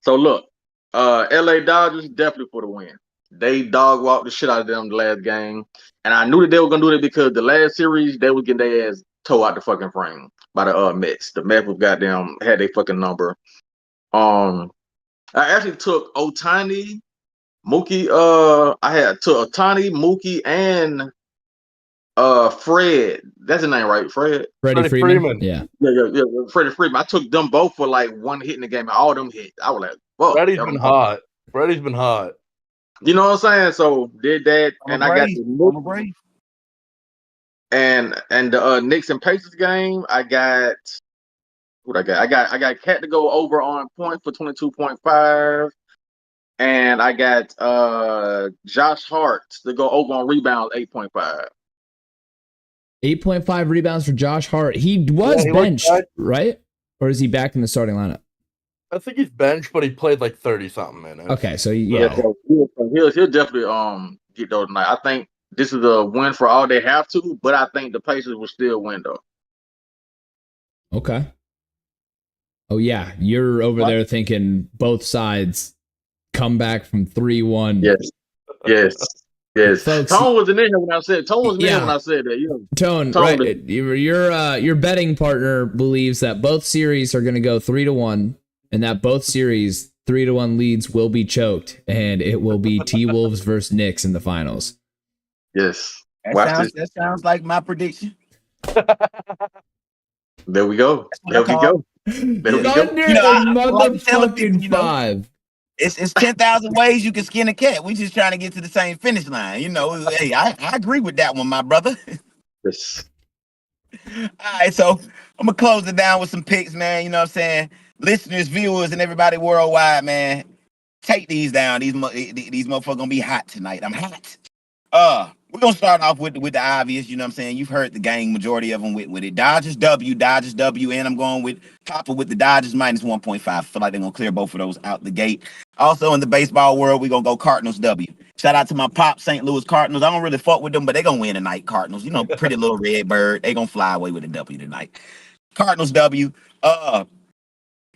So look, LA Dodgers definitely for the win. They dog walked the shit out of them the last game. And I knew that they were gonna do that because the last series they was getting their ass towed out the fucking frame by the Mets. The Mets was goddamn had their fucking number. I actually took Ohtani, Mookie. I took Ohtani, Mookie, and Fred. That's his name, right? Freddie Freeman. Yeah. Freddie Freeman. I took them both for like one hit in the game, and all them hit. I was like, fuck. Freddie's been hot. Freddie's been hot. You know what I'm saying? So did that, and I got the Mookie. And the Knicks and Pacers game, I got what I got. I got Cat to go over on points for 22.5. And I got Josh Hart to go over on rebounds 8.5. 8.5 rebounds for Josh Hart. He was benched, right? Or is he back in the starting lineup? I think he's benched, but he played like 30-something minutes. Okay, so yeah. So he'll definitely get those tonight. I think this is a win for all they have to, but I think the Pacers will still win though. Okay. Oh yeah, you're over there thinking both sides come back from 3-1. Yes. Folks, Tone wasn't in here when I said. Tone wasn't in here when I said that. You know, Tone, right? Your betting partner believes that both series are going to go 3-1, and that both series 3-1 leads will be choked, and it will be T-Wolves versus Knicks in the finals. Yes. That sounds like my prediction. There we go. There we go. Under motherfucking 5. It's 10,000 ways you can skin a cat. We just trying to get to the same finish line. You know, hey, I agree with that one, my brother. Yes. All right, so I'm gonna close it down with some picks, man. You know what I'm saying? Listeners, viewers, and everybody worldwide, man. Take these down. These motherfuckers gonna be hot tonight. I'm hot. We're gonna start off with the obvious, you know what I'm saying? You've heard the gang, majority of them with it. Dodgers W, and I'm going with Papa with the Dodgers minus 1.5. I feel like they're gonna clear both of those out the gate. Also in the baseball world, we're gonna go Cardinals W. Shout out to my pop St. Louis Cardinals. I don't really fuck with them, but they're gonna win tonight, Cardinals. You know, pretty little red bird. They gonna fly away with a W tonight. Cardinals W.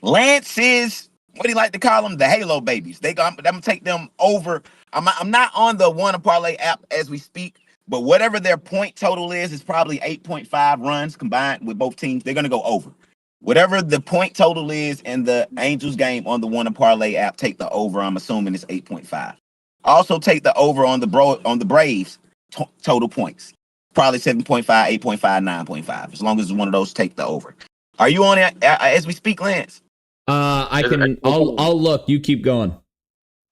Lance is what do you like to call them? The Halo babies. I'm gonna take them over. I'm not on the Wanna Parlay app as we speak, but whatever their point total is probably 8.5 runs combined with both teams. They're gonna go over. Whatever the point total is in the Angels game on the Wanna Parlay app, take the over. I'm assuming it's 8.5. Also take the over on the Braves total points. Probably 7.5, 8.5, 9.5. As long as it's one of those, take the over. Are you on it as we speak, Lance? I can. I'll look. You keep going.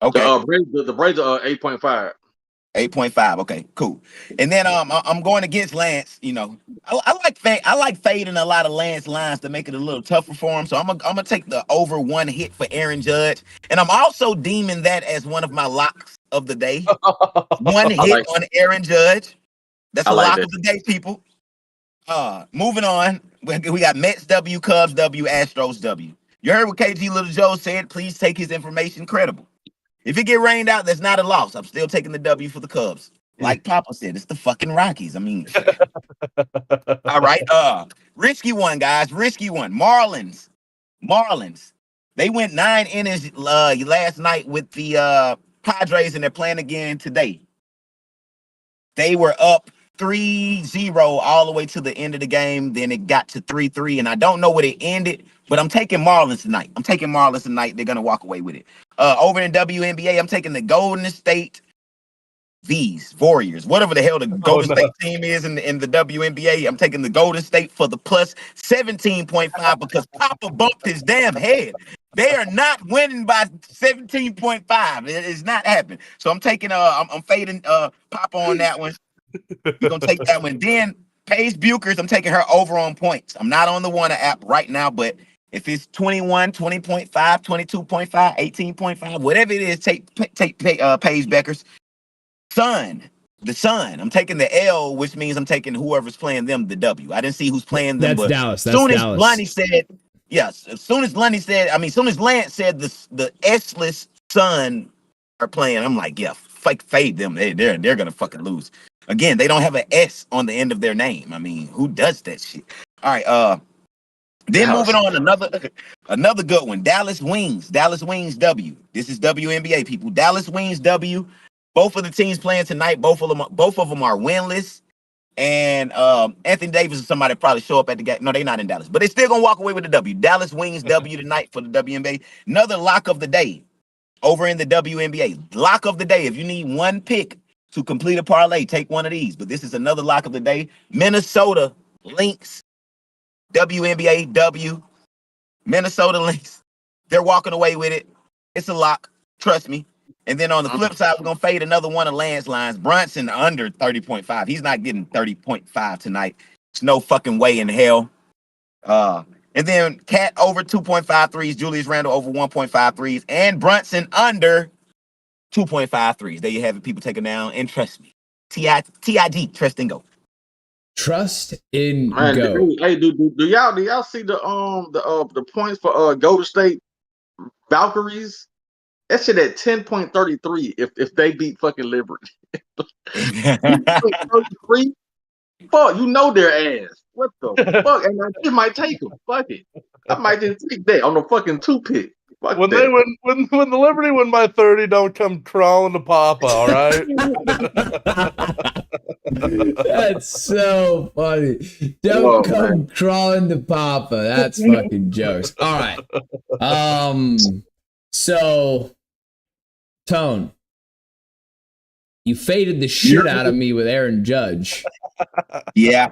Okay. The Braves are 8.5. 8.5. Okay, cool. And then I'm going against Lance. You know, I like fading a lot of Lance lines to make it a little tougher for him. So I'm gonna take the over one hit for Aaron Judge, and I'm also deeming that as one of my locks of the day. One hit on Aaron Judge. That's a lock of the day, people. Moving on, we got Mets W, Cubs W, Astros W. You heard what KG Little Joe said. Please take his information credible. If it get rained out, that's not a loss. I'm still taking the W for the Cubs. Like Papa said, it's the fucking Rockies. I mean, all right. Risky one, guys. Risky one. Marlins. They went 9 innings last night with the Padres, and they're playing again today. They were up 3-0 all the way to the end of the game. Then it got to 3-3, and I don't know what it ended, but I'm taking Marlins tonight. They're going to walk away with it. Over in WNBA, I'm taking the Golden State Warriors, whatever the hell the Golden State team is in the WNBA. I'm taking the Golden State for the plus 17.5 because Papa bumped his damn head. They are not winning by 17.5. It is not happening. So I'm taking I'm fading Papa on that one. We're gonna take that one. Then Paige Buchers, I'm taking her over on points. I'm not on the Wanna app right now, but if it's 21, 20.5, 22.5, 18.5, whatever it is, take Paige Buchers. Sun, The Sun. I'm taking the L, which means I'm taking whoever's playing them the W. I didn't see who's playing them. That's but Dallas. That's soon as Dallas. Lonnie said, yes, as soon as Lance said the S-less Sun are playing, I'm like, yeah, fade them. They're gonna fucking lose. Again, they don't have an S on the end of their name. I mean, who does that shit? All right, then moving on, another good one. Dallas Wings W. This is WNBA people. Dallas Wings W. Both of the teams playing tonight. Both of them are winless. And Anthony Davis is somebody that probably show up at the game. No, they're not in Dallas, but they're still gonna walk away with the W. Dallas Wings W tonight for the WNBA. Another lock of the day over in the WNBA. Lock of the day. If you need one pick to complete a parlay, take one of these. But this is another lock of the day. Minnesota Lynx WNBA W. Minnesota Lynx. They're walking away with it. It's a lock. Trust me. And then on the flip side, we're going to fade another one of Lance lines. Brunson under 30.5. He's not getting 30.5 tonight. There's no fucking way in hell. And then Cat over 2.5 threes. Julius Randle over 1.5 threes. And Brunson under 2.5 threes. There you have it. People take it down. And trust me. TID. Trust and go. Trust in Man, go. hey, do y'all see the points for Golden State Valkyries? That shit at 10.33 if they beat fucking Liberty. 10.33? Fuck, you know their ass. What the fuck? And I just might take them. Fuck it. I might just take that on the fucking 2-pick. Fuck When that. they when the Liberty win by 30, don't come crawling to Papa, all right? That's so funny. Don't come crawling to Papa. That's fucking jokes. All right. So Tone, you faded the shit out of me with Aaron Judge. Yeah.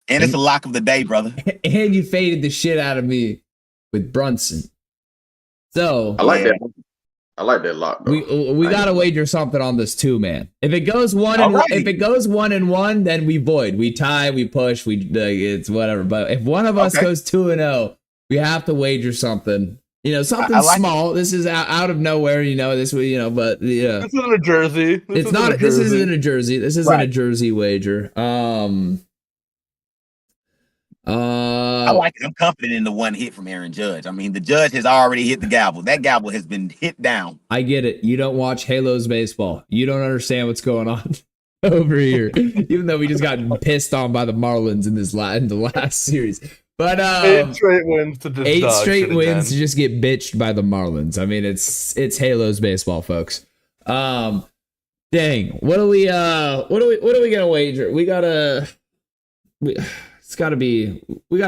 And it's a lock of the day, brother. And you faded the shit out of me with Brunson. So I like that. I like that lock. Though. we gotta wager something on this too, man. If it goes 1-1, then we void. We tie, we push, it's whatever. But if one of us goes 2-0, we have to wager something. You know, something small. This is out of nowhere. You know, this way. You know, but yeah, This isn't a jersey. This isn't a jersey. This isn't a jersey wager. I like it. I'm confident in the one hit from Aaron Judge. I mean, the judge has already hit the gavel. That gavel has been hit down. I get it. You don't watch Halos baseball. You don't understand what's going on over here. Even though we just got pissed on by the Marlins in the last series. But 8 straight wins to just 8 straight wins to just get bitched by the Marlins. I mean, it's Halos baseball, folks. Dang, what are we gonna wager? We gotta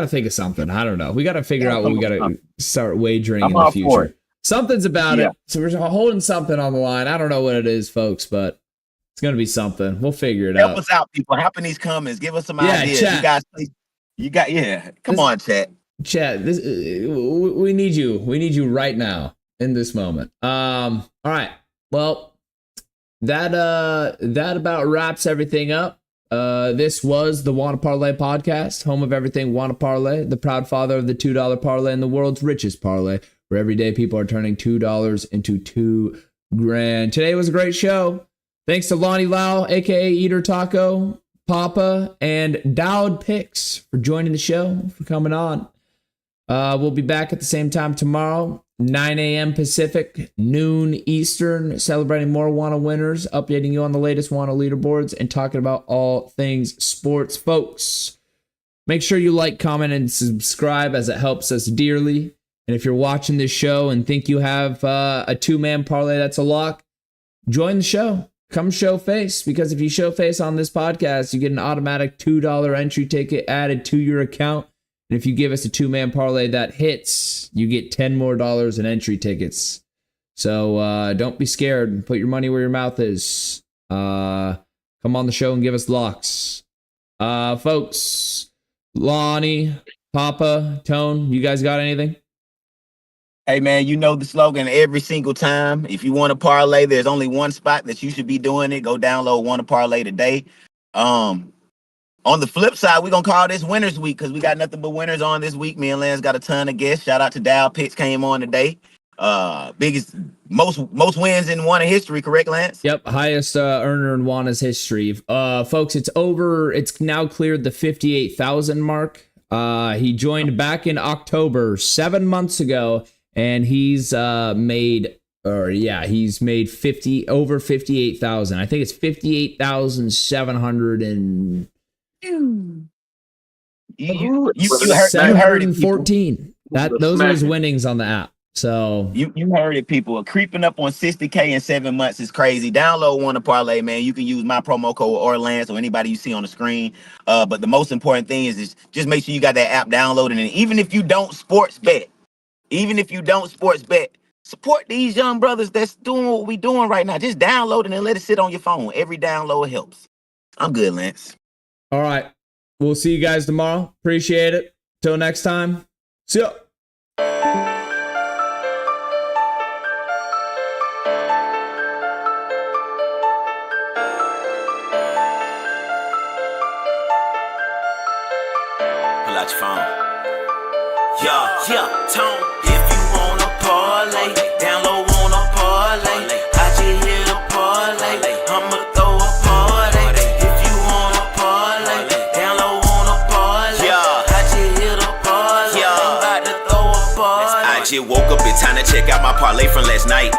think of something. I don't know. We gotta figure out what we gotta start wagering in the future. Something's about it. So we're holding something on the line. I don't know what it is, folks, but it's gonna be something. We'll figure it out. Help us out, people. Help in these comments. Give us some ideas. Chat. Come on, chat. Chat. We need you. We need you right now in this moment. All right. Well, that about wraps everything up. This was the Wanna Parlay Podcast, home of everything Wanna Parlay, the proud father of the $2 parlay and the world's richest parlay, where every day people are turning $2 into $2,000. Today was a great show. Thanks to Lonnie Lyle, aka Eater Taco, Papa, and Dowd Picks for joining the show, for coming on. We'll be back at the same time tomorrow, 9 a.m. Pacific, noon Eastern, celebrating more Wanna winners, updating you on the latest Wanna leaderboards, and talking about all things sports, folks. Make sure you like, comment, and subscribe, as it helps us dearly. And if you're watching this show and think you have a two-man parlay that's a lock, join the show. Come show face, because if you show face on this podcast, you get an automatic $2 entry ticket added to your account. And if you give us a two-man parlay that hits, you get $10 more in entry tickets. So don't be scared. Put your money where your mouth is. Come on the show and give us locks. Folks, Lonnie, Papa, Tone, you guys got anything? Hey, man, you know the slogan every single time. If you want to parlay, there's only one spot that you should be doing it. Go download Wanna Parlay today. On the flip side, we're going to call this Winners Week, because we got nothing but winners on this week. Me and Lance got a ton of guests. Shout out to Dow Pitts, came on today. Biggest, most wins in Wanna history, correct, Lance? Yep, highest earner in Wanna's history. Folks, it's over. It's now cleared the 58,000 mark. He joined back in October, 7 months ago, and he's made over 58,000. I think it's 58,700 and You heard 714. Those are his winnings on the app. So you heard it, people. Creeping up on 60K in 7 months is crazy. Download Wanna Parlay, man. You can use my promo code or Lance or anybody you see on the screen. But the most important thing is just make sure you got that app downloaded. And even if you don't sports bet, support these young brothers that's doing what we doing right now. Just download it and let it sit on your phone. Every download helps. I'm good, Lance. all right. We'll see you guys tomorrow. Appreciate it. Till next time. See ya. Pull out your phone. Yeah, Tone. If you wanna parlay, download Wanna Parlay. I just hit a parlay. I'ma throw a party. If you wanna parlay, download Wanna Parlay. I just hit a parlay. I'm about to throw a party. I just woke up, it's time to check out my parlay from last night.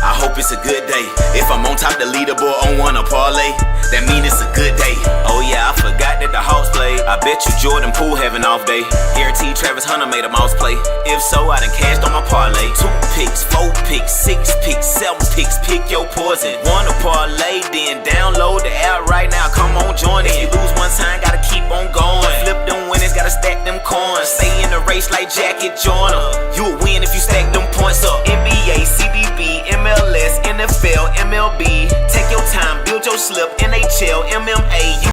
I hope it's a good day. If I'm on top the leaderboard on Wanna Parlay, that mean it's a good day. Oh yeah, I forgot that the Hawks played. I bet you Jordan Poole have an off day. Guaranteed Travis Hunter made a mouse play. If so, I done cashed on my parlay. 2 picks, 4 picks, 6 picks, 7 picks. Pick your poison. Wanna Parlay, then download the app right now. Come on, join it. You lose one time, gotta keep on going. Flip them winnings, gotta stack them coins. Stay in the race like Jacket Joyner. You will win if you stack them points up. NBA, CBB, MLS, NFL, MLB. Take your time, build your slip. NHL, MMA.